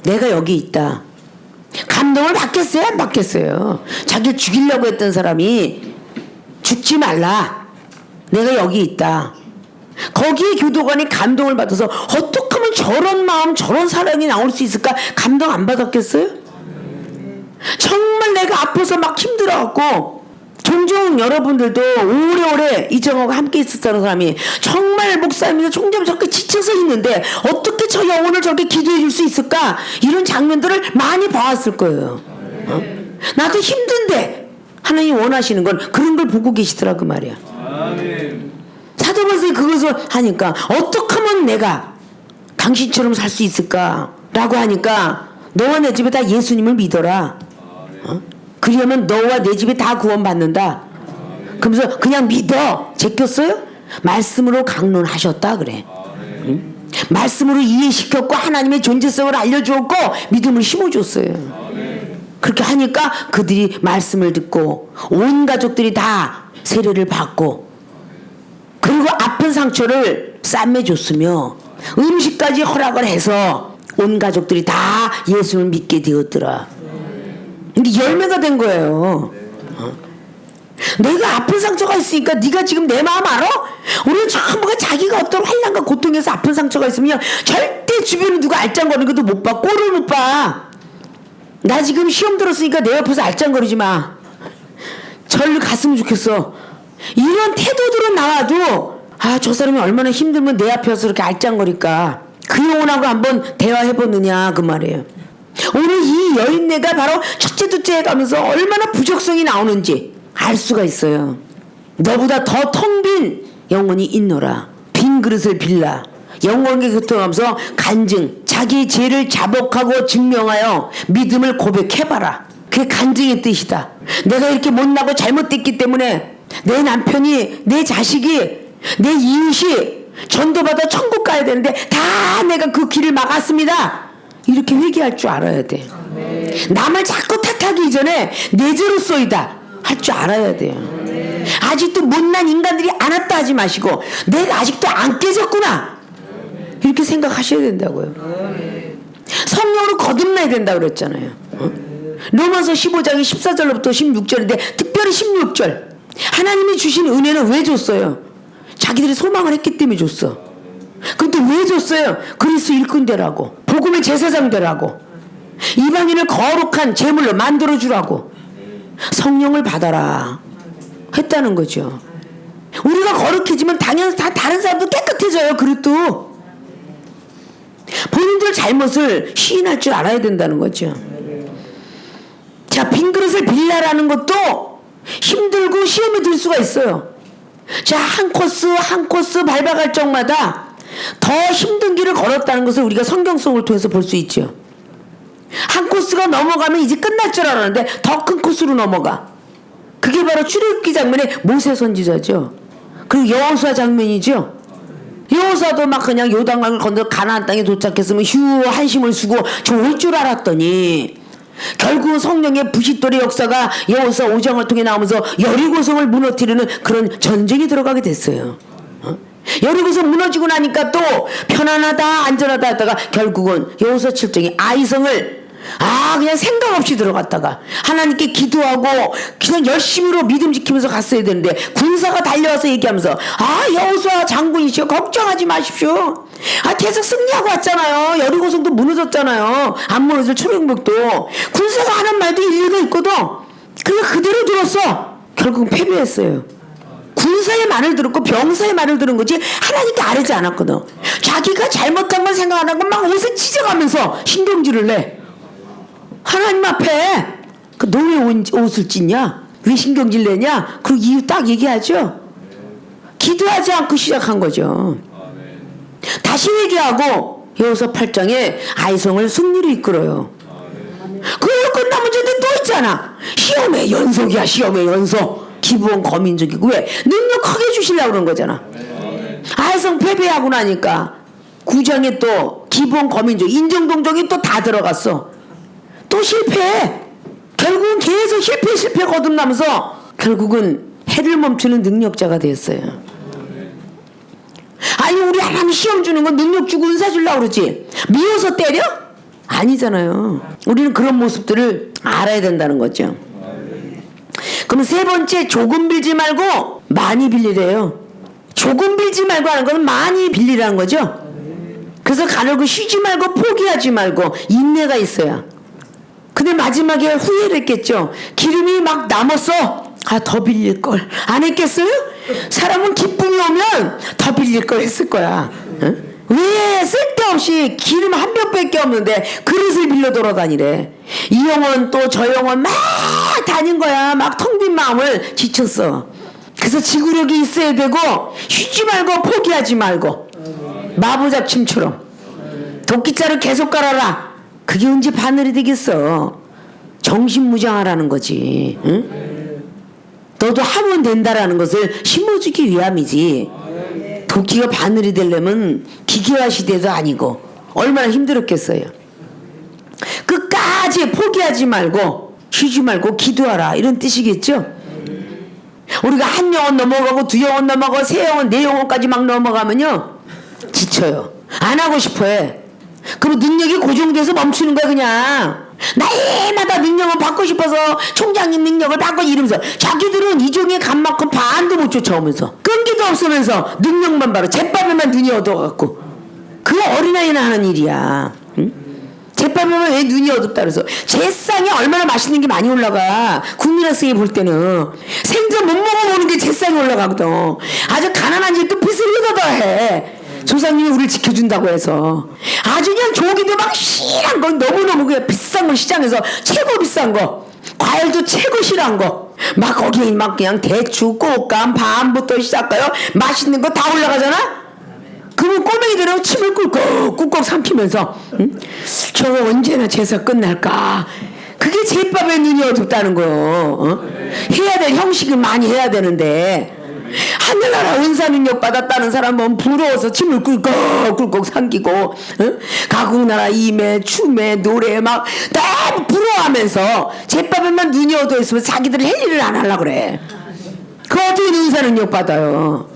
내가 여기 있다. 감동을 받겠어요? 안 받겠어요? 자기를 죽이려고 했던 사람이 죽지 말라. 내가 여기 있다. 거기에 교도관이 감동을 받아서 어떻게 하면 저런 마음 저런 사랑이 나올 수 있을까? 감동 안 받았겠어요? 정말 내가 아파서 막 힘들어갖고 종종 여러분들도 오래오래 이정호가 함께 있었다는 사람이 정말 목사님이나 총장이 저렇게 지쳐서 있는데 어떻게 저 영혼을 저렇게 기도해 줄 수 있을까? 이런 장면들을 많이 봐왔을 거예요. 나도 힘든데 하나님 원하시는 건 그런 걸 보고 계시더라 그 말이야. 사도바울이 그것을 하니까 어떻게 하면 내가 당신처럼 살 수 있을까? 라고 하니까 너와 내 집에 다 예수님을 믿어라. 그러면 너와 내 집에 다 구원받는다. 그러면서 그냥 믿어. 제꼈어요? 말씀으로 강론하셨다 그래. 응? 말씀으로 이해시켰고 하나님의 존재성을 알려주었고 믿음을 심어줬어요. 그렇게 하니까 그들이 말씀을 듣고 온 가족들이 다 세례를 받고 그리고 아픈 상처를 싸매줬으며 음식까지 허락을 해서 온 가족들이 다 예수를 믿게 되었더라. 근데 열매가 된 거예요. 내가 아픈 상처가 있으니까 네가 지금 내 마음 알아? 우리는 전부가 자기가 어떤 환난과 고통에서 아픈 상처가 있으면 절대 주변에 누가 알짱거리는 것도 못 봐. 꼴을 못 봐. 나 지금 시험 들었으니까 내 옆에서 알짱거리지 마. 절로 갔으면 좋겠어. 이런 태도들은 나와도 저 사람이 얼마나 힘들면 내 앞에 와서 이렇게 알짱거릴까. 그 영혼하고 한번 대화해보느냐 그 말이에요. 오늘 이 여인네가 바로 첫째 둘째 해가면서 얼마나 부적성이 나오는지 알 수가 있어요. 너보다 더 텅 빈 영혼이 있노라. 빈 그릇을 빌라. 영혼과 교통하면서 간증 자기의 죄를 자복하고 증명하여 믿음을 고백해봐라. 그게 간증의 뜻이다. 내가 이렇게 못나고 잘못됐기 때문에 내 남편이 내 자식이 내 이웃이 전도받아 천국 가야 되는데 다 내가 그 길을 막았습니다. 이렇게 회개할 줄 알아야 돼. 남을 자꾸 탓하기 전에 내 죄로소이다 할 줄 알아야 돼요. 아직도 못난 인간들이 안 왔다 하지 마시고 내가 아직도 안 깨졌구나 이렇게 생각하셔야 된다고요. 성령으로 거듭나야 된다고 그랬잖아요. 로마서 15장이 14절로부터 16절인데 특별히 16절 하나님이 주신 은혜는 왜 줬어요? 자기들이 소망을 했기 때문에 줬어. 근데 왜 줬어요? 그리스도 일꾼 되라고, 복음의 제사장 되라고, 이방인을 거룩한 제물로 만들어 주라고. 성령을 받아라 했다는 거죠. 우리가 거룩해지면 당연히 다 다른 사람도 깨끗해져요. 그릇도 본인들 잘못을 시인할 줄 알아야 된다는 거죠. 자, 빈 그릇을 빌라라는 것도 힘들고 시험에 들 수가 있어요. 자, 한 코스 한 코스 밟아갈 적마다 더 힘든 길을 걸었다는 것을 우리가 성경 속을 통해서 볼 수 있죠. 한 코스가 넘어가면 이제 끝날 줄 알았는데 더 큰 코스로 넘어가. 그게 바로 출애굽기 장면의 모세 선지자죠. 그리고 여호수아 장면이죠. 여호수아도 막 그냥 요단강을 건너 가나안 땅에 도착했으면 휴 한심을 쓰고 좋을 줄 알았더니 결국 성령의 부싯돌의 역사가 여호수아 5장을 통해 나오면서 여리고성을 무너뜨리는 그런 전쟁이 들어가게 됐어요. 여리고성 무너지고 나니까 또 편안하다 안전하다 했다가 결국은 여호수아 7장에 아이성을 그냥 생각 없이 들어갔다가 하나님께 기도하고 그냥 열심히로 믿음 지키면서 갔어야 되는데 군사가 달려와서 얘기하면서 여호수아 장군이시여 걱정하지 마십시오. 계속 승리하고 왔잖아요. 여리고성도 무너졌잖아요. 안 무너질 초령벽도. 군사가 하는 말도 일리가 있거든. 그게 그대로 들었어. 결국은 패배했어요. 군사의 말을 들었고 병사의 말을 들은 거지 하나님께 아뢰지 않았거든. 자기가 잘못한 건 생각 안 하고 막 옷을 찢어가면서 신경질을 내. 하나님 앞에 너 왜 옷을 찢냐? 왜 신경질 내냐? 그 이유 딱 얘기하죠. 기도하지 않고 시작한 거죠. 다시 얘기하고 여호수아 8장에 아이성을 승리로 이끌어요. 그걸 끝나면 이제 또 있잖아. 시험의 연속이야. 시험의 연속. 기부원 거민족이고 왜? 능력 크게 주시려고 그런 거잖아. 아이성 패배하고 나니까 9장에 또 기부원 거민족 인정동족이 또 다 들어갔어. 또 실패해. 결국은 계속 실패 거듭나면서 결국은 해를 멈추는 능력자가 됐어요. 아니 우리 하나님 시험 주는 건 능력 주고 은사 주려고 그러지 미워서 때려? 아니잖아요. 우리는 그런 모습들을 알아야 된다는 거죠. 그럼 세 번째, 조금 빌지 말고 많이 빌리래요. 조금 빌지 말고 하는 건 많이 빌리라는 거죠. 그래서 가늘고 쉬지 말고 포기하지 말고 인내가 있어야. 근데 마지막에 후회를 했겠죠. 기름이 막 남았어. 더 빌릴 걸 안 했겠어요? 사람은 기쁨이 오면 더 빌릴 걸 했을 거야. 응? 왜 쓸데없이 기름 한 병밖에 없는데 그릇을 빌려 돌아다니래. 이 영혼 또 저 영혼 막 다닌 거야. 막 텅 빈 마음을 지쳤어. 그래서 지구력이 있어야 되고 쉬지 말고 포기하지 말고 마부잡침처럼 도끼자루 계속 깔아라. 그게 언제 바늘이 되겠어. 정신무장하라는 거지. 응? 너도 하면 된다라는 것을 심어주기 위함이지. 도끼가 바늘이 되려면 기계화 시대도 아니고 얼마나 힘들었겠어요. 끝까지 포기하지 말고 쉬지 말고 기도하라 이런 뜻이겠죠. 우리가 한 영혼 넘어가고 두 영혼 넘어가고 세 영혼 네 영혼까지 막 넘어가면요 지쳐요. 안 하고 싶어해. 그럼 능력이 고정돼서 멈추는 거야. 그냥 날마다 능력을 받고 싶어서 총장님 능력을 받고 이러면서 자기들은 이종의 간만큼 반도 못 쫓아오면서 끈기도 없으면서 능력만 바로 잿밥에만 눈이 어두워갖고 그 어린아이나 하는 일이야. 응? 잿밥에만 왜 눈이 어둡다 그래서 제상에 얼마나 맛있는 게 많이 올라가. 국민학생이 볼 때는 생전 못 먹어보는 게 제상에 올라가거든. 아주 가난한 집 끝빛을 뜯어해. 조상님이 우리를 지켜준다고 해서 아주 그냥 조기도 막 실한 거 너무너무 그냥 비싼 거 시장에서 최고 비싼 거 과일도 최고 실한 거 막 거기에 막 그냥 대추 꽃감 밤부터 시작해요. 맛있는 거 다 올라가잖아. 그러면 꼬맹이들은 침을 꿀꺽 삼키면서 응? 저거 언제나 제사 끝날까. 그게 제밥에 눈이 어둡다는 거예요. 어? 해야 될 형식을 많이 해야 되는데 하늘나라 은사 능력 받았다는 사람은 부러워서 침을 꿀꺽 삼키고 가국나라 임해 춤에 노래 막 다 부러워하면서 제밥에만 눈이 어두워 있으면 자기들 할 일을 안 하려고 그래. 그 어떻게 은사 능력 받아요.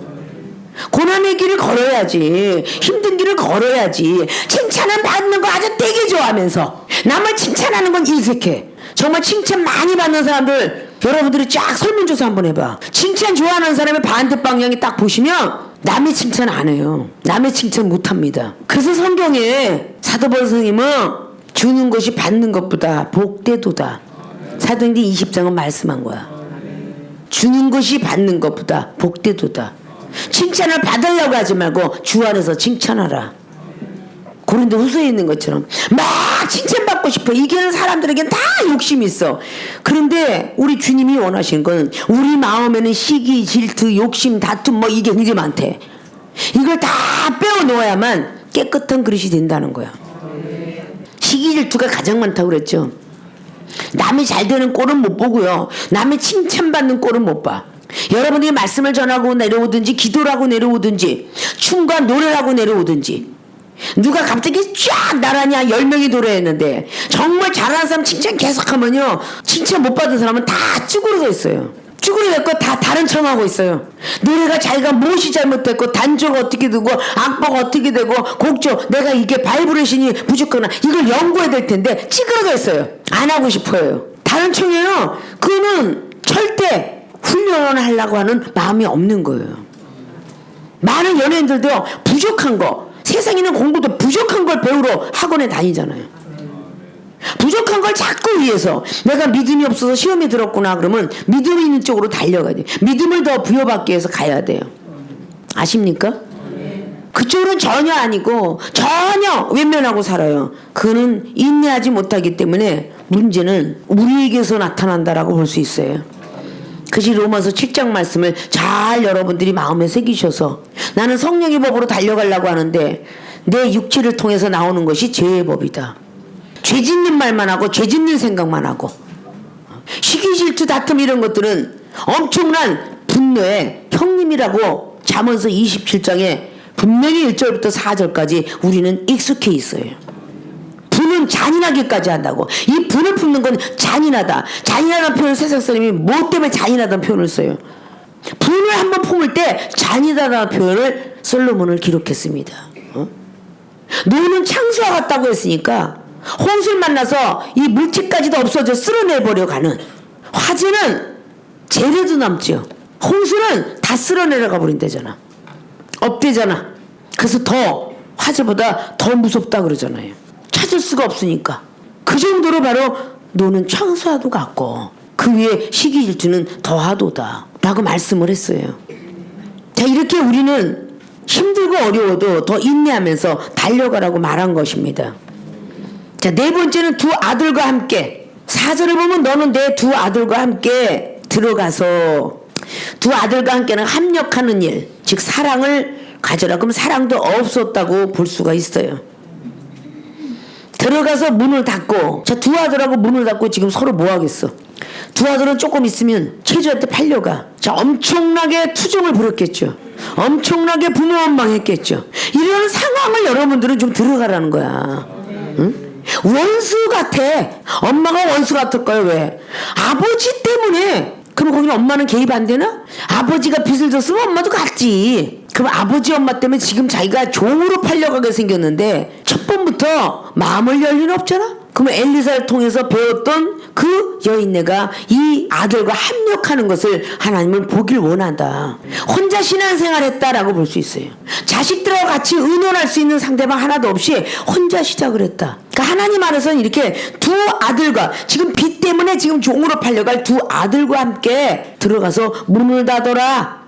고난의 길을 걸어야지. 힘든 길을 걸어야지. 칭찬은 받는 거 아주 되게 좋아하면서 남을 칭찬하는 건 인색해. 정말 칭찬 많이 받는 사람들 여러분들이 쫙 설문조사 한번 해봐. 칭찬 좋아하는 사람의 반대 방향이 딱 보시면 남의 칭찬 안 해요. 남의 칭찬 못합니다. 그래서 성경에 사도 바울 선생님은 주는 것이 받는 것보다 복되도다. 사도행전 20장은 말씀한 거야. 주는 것이 받는 것보다 복되도다. 칭찬을 받으려고 하지 말고 주 안에서 칭찬하라. 고린도후서에 있는 것처럼 막 칭찬받고 싶어. 이게는 사람들에겐 다 욕심이 있어. 그런데 우리 주님이 원하시는 건 우리 마음에는 시기, 질투, 욕심, 다툼 뭐 이게 굉장히 많대. 이걸 다 빼어놓아야만 깨끗한 그릇이 된다는 거야. 시기, 질투가 가장 많다고 그랬죠. 남이 잘 되는 꼴은 못 보고요. 남이 칭찬받는 꼴은 못 봐. 여러분들이 말씀을 전하고 내려오든지 기도를 하고 내려오든지 춤과 노래를 하고 내려오든지 누가 갑자기 쫙 나란히 10명이 노래했는데 정말 잘하는 사람 칭찬 계속하면요, 칭찬 못 받은 사람은 다 쭈그러져 있어요. 쭈그러졌고 다 다른 척하고 있어요. 노래가 자기가 무엇이 잘못됐고 단조가 어떻게 되고 악보가 어떻게 되고 곡조 내가 이게 바이브레이션이 부족하나 이걸 연구해야 될 텐데 찌그러져 있어요. 안 하고 싶어요. 다른 척이에요. 그거는 절대 훈련을 하려고 하는 마음이 없는 거예요. 많은 연예인들도 부족한 거, 세상에는 공부도 부족한 걸 배우러 학원에 다니잖아요. 부족한 걸 자꾸 위해서 내가 믿음이 없어서 시험에 들었구나 그러면 믿음이 있는 쪽으로 달려가야 돼요. 믿음을 더 부여받기 위해서 가야 돼요. 아십니까? 그쪽으로는 전혀 아니고 전혀 외면하고 살아요. 그는 인내하지 못하기 때문에 문제는 우리에게서 나타난다라고 볼 수 있어요. 그것이 로마서 7장 말씀을 잘 여러분들이 마음에 새기셔서 나는 성령의 법으로 달려가려고 하는데 내 육체를 통해서 나오는 것이 죄의 법이다. 죄 짓는 말만 하고 죄 짓는 생각만 하고 시기 질투 다툼 이런 것들은 엄청난 분노의 형님이라고 잠언서 27장에 분명히 1절부터 4절까지 우리는 익숙해 있어요. 분은 잔인하기까지 한다고. 이 분을 품는 건 잔인하다. 잔인하다는 표현을 세상 사람이 뭐 때문에 잔인하다는 표현을 써요. 분을 한번 품을 때 잔인하다는 표현을 솔로몬을 기록했습니다. 노는 창수와 같다고 했으니까 홍수를 만나서 이 물질까지도 없어져 쓸어내버려 가는. 화재는 재래도 남죠. 홍수는 다 쓸어내려가 버린다잖아. 없대잖아. 그래서 더 화재보다 더 무섭다 그러잖아요. 찾을 수가 없으니까. 그 정도로 바로 노는 창수와도 같고 그 위에 시기 질투는 더하도다 라고 말씀을 했어요. 자, 이렇게 우리는 힘들고 어려워도 더 인내하면서 달려가라고 말한 것입니다. 자, 네 번째는 두 아들과 함께. 4절을 보면 너는 내 두 아들과 함께 들어가서, 두 아들과 함께는 합력하는 일, 즉 사랑을 가져라. 그럼 사랑도 없었다고 볼 수가 있어요. 들어가서 문을 닫고, 자, 두 아들하고 문을 닫고 지금 서로 뭐 하겠어? 두 아들은 조금 있으면 체주한테 팔려가. 자, 엄청나게 투정을 부렸겠죠. 엄청나게 부모 원망했겠죠. 이런 상황을 여러분들은 좀 들어가라는 거야. 응? 원수 같아. 엄마가 원수 같을까요? 왜? 아버지 때문에. 그럼 거기는 엄마는 개입 안 되나? 아버지가 빚을 졌으면 엄마도 갔지. 그럼 아버지 엄마 때문에 지금 자기가 종으로 팔려가게 생겼는데 첫 번부터 마음을 열 리는 없잖아. 그러면 엘리사를 통해서 배웠던 그 여인네가 이 아들과 합력하는 것을 하나님은 보길 원한다. 혼자 신앙생활 했다라고 볼 수 있어요. 자식들하고 같이 의논할 수 있는 상대방 하나도 없이 혼자 시작을 했다. 그러니까 하나님 안에서는 이렇게 두 아들과 지금 빚 때문에 지금 종으로 팔려갈 두 아들과 함께 들어가서 문을 닫아라.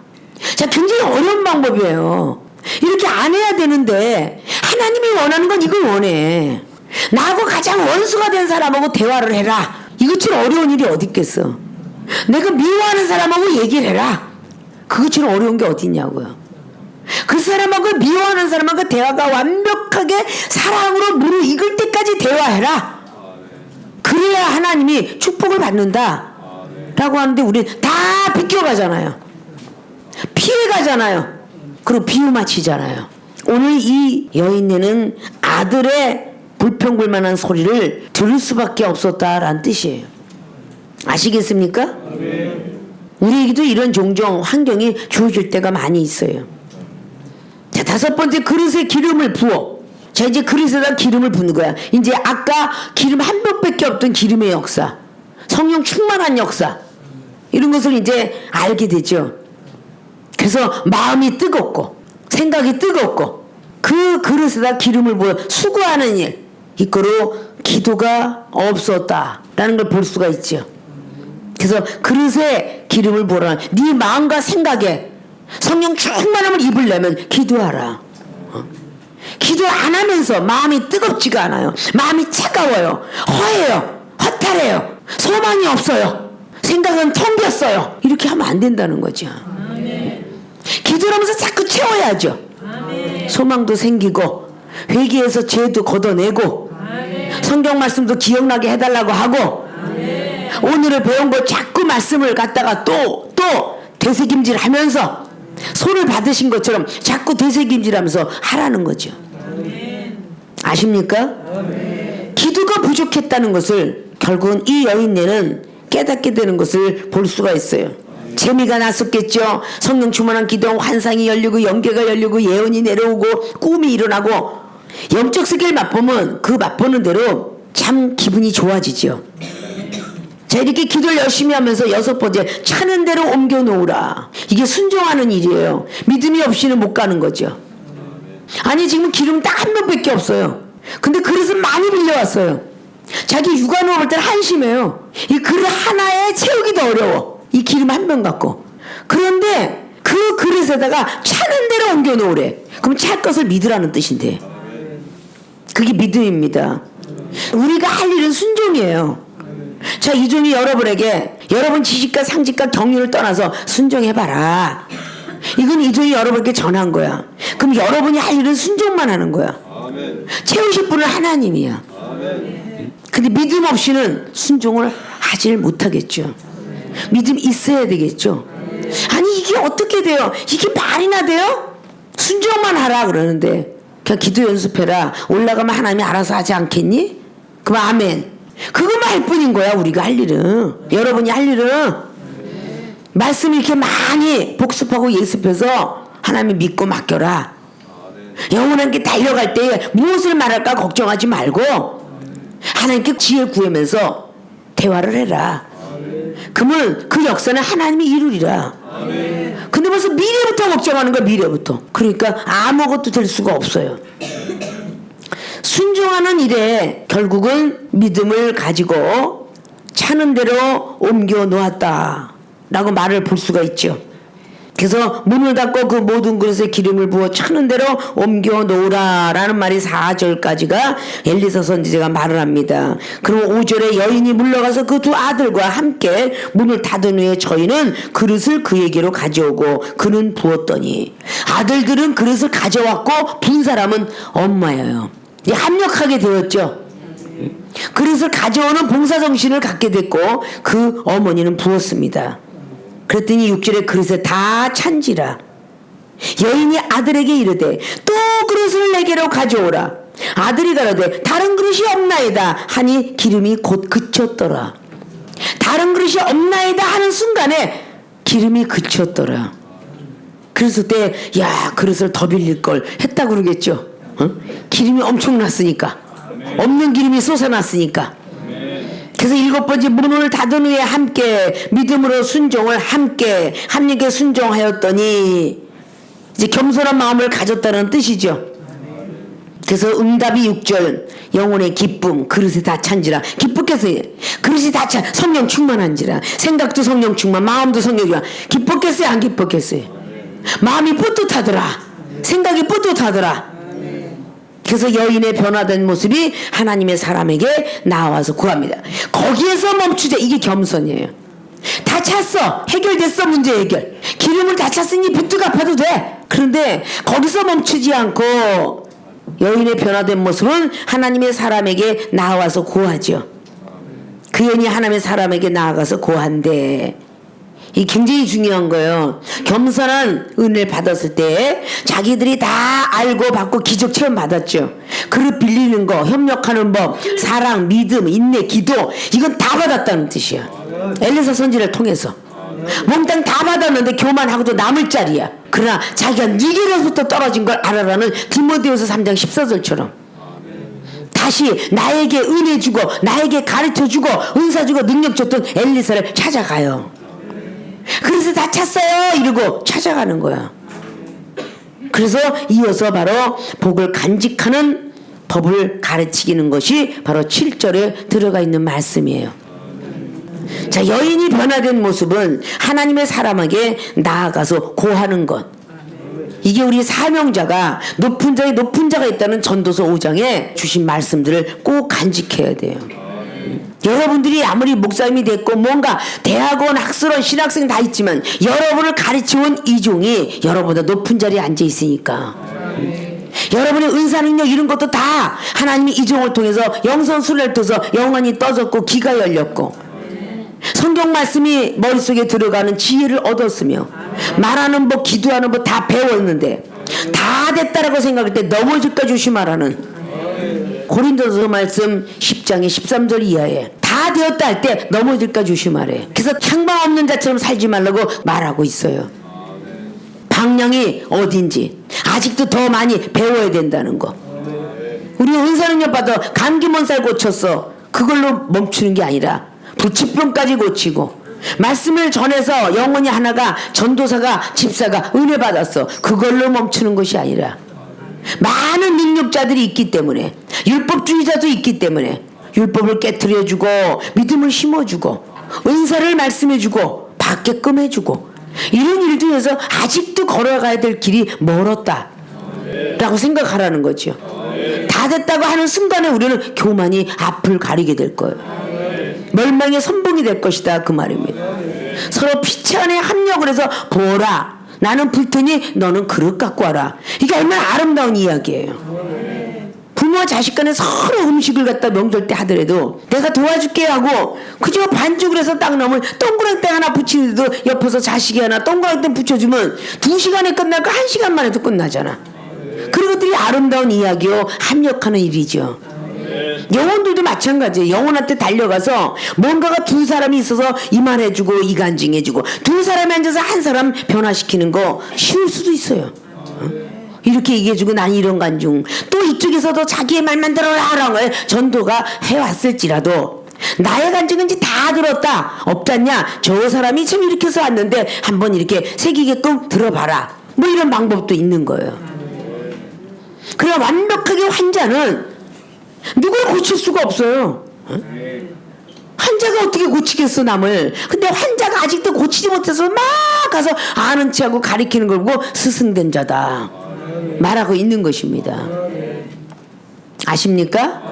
자, 굉장히 어려운 방법이에요. 이렇게 안 해야 되는데 하나님이 원하는 건 이걸 원해. 나하고 가장 원수가 된 사람하고 대화를 해라. 이것처럼 어려운 일이 어디 있겠어. 내가 미워하는 사람하고 얘기를 해라. 그것처럼 어려운 게 어디 있냐고요. 그 사람하고 미워하는 사람하고 대화가 완벽하게 사랑으로 무르익을 때까지 대화해라. 그래야 하나님이 축복을 받는다 라고 하는데 우리는 다 비껴가잖아요. 피해가잖아요. 그리고 비유마치잖아요. 오늘 이 여인네는 아들의 불평불만한 소리를 들을 수밖에 없었다라는 뜻이에요. 아시겠습니까? 우리에게도 이런 종종 환경이 주어질 때가 많이 있어요. 자, 다섯 번째, 그릇에 기름을 부어. 자, 이제 그릇에다 기름을 붓는 거야. 이제 아까 기름 한 병밖에 없던 기름의 역사, 성령 충만한 역사, 이런 것을 이제 알게 되죠. 그래서 마음이 뜨겁고 생각이 뜨겁고 그 그릇에다 기름을 부어 수고하는 일, 이거로 기도가 없었다라는 걸 볼 수가 있죠. 그래서 그릇에 기름을 부어라. 네 마음과 생각에 성령 충만함을 입으려면 기도하라. 기도 안 하면서 마음이 뜨겁지가 않아요. 마음이 차가워요. 허해요. 허탈해요. 소망이 없어요. 생각은 텅 비었어요. 이렇게 하면 안 된다는 거죠. 기도를 하면서 자꾸 채워야죠. 소망도 생기고 회개해서 죄도 걷어내고 성경 말씀도 기억나게 해달라고 하고 오늘을 배운 거 자꾸 말씀을 갖다가 또 되새김질 하면서 손을 받으신 것처럼 자꾸 되새김질 하면서 하라는 거죠. 아십니까? 기도가 부족했다는 것을 결국은 이 여인네는 깨닫게 되는 것을 볼 수가 있어요. 재미가 났었겠죠. 성령 충만한 기도, 환상이 열리고 연계가 열리고 예언이 내려오고 꿈이 일어나고 영적 세계를 맛보면 그 맛보는 대로 참 기분이 좋아지죠. 자, 이렇게 기도를 열심히 하면서 6번째, 차는 대로 옮겨 놓으라. 이게 순종하는 일이에요. 믿음이 없이는 못 가는 거죠. 아니, 지금 기름 딱 한 병밖에 없어요. 근데 그릇은 많이 빌려왔어요. 자기 육아 놓을 때는 한심해요. 이 그릇 하나에 채우기도 어려워. 이 기름 한 병 갖고. 그런데 그 그릇에다가 차는 대로 옮겨 놓으래. 그럼 찰 것을 믿으라는 뜻인데. 그게 믿음입니다. 우리가 할 일은 순종이에요. 자, 이 종이 여러분에게 여러분 지식과 상식과 경륜을 떠나서 순종해봐라. 이건 이 종이 여러분에게 전한 거야. 그럼 여러분이 할 일은 순종만 하는 거야. 채우실 분은 하나님이야. 근데 믿음 없이는 순종을 하질 못하겠죠. 믿음 있어야 되겠죠. 아니, 이게 어떻게 돼요? 이게 말이나 돼요? 순종만 하라 그러는데 그냥 기도 연습해라. 올라가면 하나님이 알아서 하지 않겠니? 그럼 아멘. 그것만 할 뿐인 거야. 우리가 할 일은, 여러분이 할 일은 말씀 이렇게 많이 복습하고 예습해서 하나님 믿고 맡겨라. 영원하게 달려갈 때 무엇을 말할까 걱정하지 말고 하나님께 지혜 구하면서 대화를 해라. 그러면 그 역사는 하나님이 이루리라. 근데 벌써 미래부터 걱정하는 거야. 미래부터. 그러니까 아무것도 될 수가 없어요. 순종하는 일에 결국은 믿음을 가지고 차는 대로 옮겨 놓았다 라고 말을 볼 수가 있죠. 그래서 문을 닫고 그 모든 그릇에 기름을 부어 차는 대로 옮겨 놓으라 라는 말이 4절까지가 엘리사 선지자가 말을 합니다. 그럼 5절에 여인이 물러가서 그 두 아들과 함께 문을 닫은 후에 저희는 그릇을 그에게로 가져오고 그는 부었더니, 아들들은 그릇을 가져왔고 분 사람은 엄마예요. 합력하게 되었죠. 그릇을 가져오는 봉사정신을 갖게 됐고 그 어머니는 부었습니다. 그랬더니 6절에 그릇에 다 찬지라. 여인이 아들에게 이르되 또 그릇을 내게로 가져오라. 아들이 가로되 다른 그릇이 없나이다 하니 기름이 곧 그쳤더라. 다른 그릇이 없나이다 하는 순간에 기름이 그쳤더라. 그랬을 때 야, 그릇을 더 빌릴 걸 했다고 그러겠죠. 기름이 엄청났으니까, 없는 기름이 쏟아났으니까. 그래서 7번째, 문을 닫은 후에 함께 믿음으로 순종을 함께 함께 순종하였더니 이제 겸손한 마음을 가졌다는 뜻이죠. 그래서 응답이 6절, 영혼의 기쁨 그릇에 다 찬지라. 기쁘겠어요. 그릇이 다 찬, 성령 충만한지라. 생각도 성령 충만, 마음도 성령 충만. 기쁘겠어요, 안 기쁘겠어요? 마음이 뿌듯하더라. 생각이 뿌듯하더라. 그래서 여인의 변화된 모습이 하나님의 사람에게 나와서 구합니다. 거기에서 멈추자. 이게 겸손이에요. 다 찼어. 해결됐어. 문제 해결. 기름을 다 찼으니 빚도 갚아도 돼. 그런데 거기서 멈추지 않고 여인의 변화된 모습은 하나님의 사람에게 나와서 구하죠. 그 여인이 하나님의 사람에게 나아가서 구한대. 이 굉장히 중요한 거예요. 겸손한 은혜를 받았을 때 자기들이 다 알고 받고 기적 체험 받았죠. 그릇 빌리는 거, 협력하는 법, 사랑, 믿음, 인내, 기도, 이건 다 받았다는 뜻이야. 엘리사 선지를 통해서 몽땅 다 받았는데 교만하고도 남을 자리야. 그러나 자기가 니게로부터 떨어진 걸 알아라는 디모데후서 3장 14절처럼 다시 나에게 은혜 주고 나에게 가르쳐 주고 은사 주고 능력 줬던 엘리사를 찾아가요. 그래서 다 찼어요 이러고 찾아가는 거야. 그래서 이어서 바로 복을 간직하는 법을 가르치기는 것이 바로 7절에 들어가 있는 말씀이에요. 자, 여인이 변화된 모습은 하나님의 사람에게 나아가서 고하는 것. 이게 우리 사명자가 높은 자가 있다는 전도서 5장에 주신 말씀들을 꼭 간직해야 돼요. 여러분들이 아무리 목사님이 됐고 뭔가 대학원, 학술원, 신학생 다 있지만 여러분을 가르쳐온 이종이 여러분보다 높은 자리에 앉아 있으니까. 여러분의 은사 능력 이런 것도 다 하나님이 이종을 통해서 영선순례를 통해서 영안이 떠졌고 귀가 열렸고 성경 말씀이 머릿속에 들어가는 지혜를 얻었으며 말하는 법, 기도하는 법 다 배웠는데 다 됐다라고 생각할 때 넘어질까 조심하라는 고린도서 말씀 10장의 13절 이하에 다 되었다 할 때 넘어질까 조심하래. 그래서 향방 없는 자처럼 살지 말라고 말하고 있어요. 방향이 어딘지 아직도 더 많이 배워야 된다는 거. 우리 은사 능력 받아 감기 몸살 고쳤어. 그걸로 멈추는 게 아니라 불치병까지 고치고 말씀을 전해서 영혼이 하나가 전도사가 집사가 은혜 받았어. 그걸로 멈추는 것이 아니라 많은 능력자들이 있기 때문에 율법주의자도 있기 때문에 율법을 깨트려주고 믿음을 심어주고 은사를 말씀해주고 받게끔 해주고 이런 일도 해서 아직도 걸어가야 될 길이 멀었다 라고 생각하라는 거죠. 다 됐다고 하는 순간에 우리는 교만이 앞을 가리게 될 거예요. 멸망의 선봉이 될 것이다 그 말입니다. 서로 피체 안에 합력을 해서 보라 나는 불 테니 너는 그릇 갖고 와라. 이게 얼마나 아름다운 이야기예요. 부모와 자식 간에 서로 음식을 갖다 명절 때 하더라도 내가 도와줄게 하고 그저 반죽을 해서 딱 넣으면 동그랑땡 하나 붙이는데도 옆에서 자식이 하나 동그랑땡 붙여주면 2시간에 끝날 거 1시간 만에도 끝나잖아. 그런 것들이 아름다운 이야기요 합력하는 일이죠. 영혼들도 마찬가지예요. 영혼한테 달려가서 뭔가가 두 사람이 있어서 이만해주고 이간증해주고 두 사람이 앉아서 한 사람 변화시키는 거 쉬울 수도 있어요. 이렇게 얘기해주고 난 이런 간중 또 이쪽에서도 자기의 말만 들어라 라고 전도가 해왔을지라도 나의 간증은 이제 다 들었다 없잖냐 저 사람이 참 이렇게 해서 왔는데 한번 이렇게 새기게끔 들어봐라 뭐 이런 방법도 있는 거예요. 그래 완벽하게 환자는 누굴 고칠 수가 없어요. 환자가 어떻게 고치겠어 남을. 근데 환자가 아직도 고치지 못해서 막 가서 아는 체하고 가리키는 걸 보고 스승된 자다 말하고 있는 것입니다. 아십니까?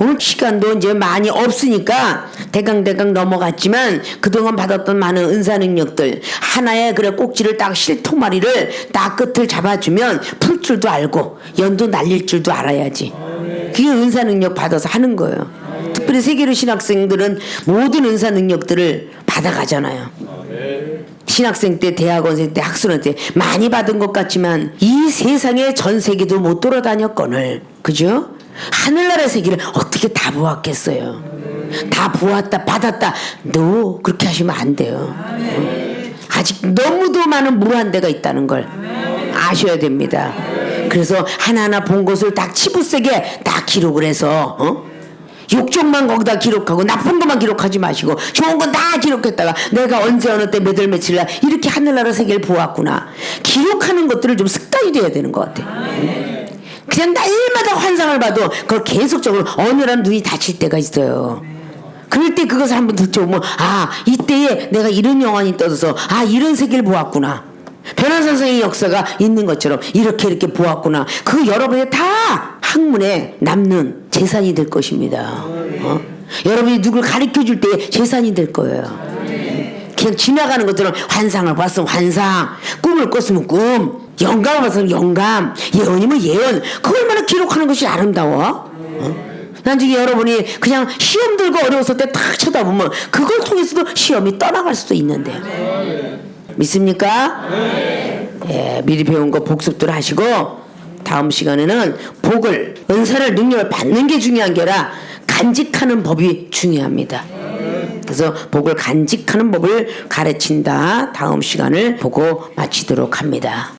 오늘 시간도 이제 많이 없으니까 대강 넘어갔지만 그동안 받았던 많은 은사 능력들 하나의 그래 꼭지를 딱 실토마리를 딱 끝을 잡아주면 풀 줄도 알고 연도 날릴 줄도 알아야지. 그게 은사 능력 받아서 하는 거예요. 특별히 세계로 신학생들은 모든 은사 능력들을 받아가잖아요. 신학생 때, 대학원생 때, 학술원 때 많이 받은 것 같지만 이 세상에 전 세계도 못 돌아다녔거늘 그죠? 하늘나라 세계를 어떻게 다 보았겠어요. 다 보았다 받았다 no 그렇게 하시면 안 돼요. 아직 너무도 많은 무한 데가 있다는 걸 아셔야 됩니다. 그래서 하나하나 본 것을 딱 치부세게 딱 기록을 해서 욕정만 거기다 기록하고 나쁜 것만 기록하지 마시고 좋은 건 다 기록했다가 내가 언제 어느 때 몇 월 며칠 날 이렇게 하늘나라 세계를 보았구나 기록하는 것들을 좀 습관이 돼야 되는 것 같아요. 그냥 날마다 환상을 봐도 그걸 계속적으로 어느 날 눈이 다칠 때가 있어요. 그럴 때 그것을 한번 듣져보면 아 이때에 내가 이런 영혼이 떠서 아 이런 세계를 보았구나. 변화선생의 역사가 있는 것처럼 이렇게 보았구나. 그 여러분의 다 학문에 남는 재산이 될 것입니다. 여러분이 누굴 가르쳐줄 때 재산이 될 거예요. 그냥 지나가는 것들은 환상을 봤으면 환상, 꿈을 꿨으면 꿈, 영감을 봤으면 영감, 예언이면 예언. 그걸 얼마나 기록하는 것이 아름다워. 나중에 여러분이 그냥 시험 들고 어려웠을 때 탁 쳐다보면 그걸 통해서도 시험이 떠나갈 수도 있는데 믿습니까? 예, 미리 배운 거 복습들 하시고 다음 시간에는 복을 은사를 능력을 받는 게 중요한 게 아니라 간직하는 법이 중요합니다. 그래서 복을 간직하는 법을 가르친다. 다음 시간을 보고 마치도록 합니다.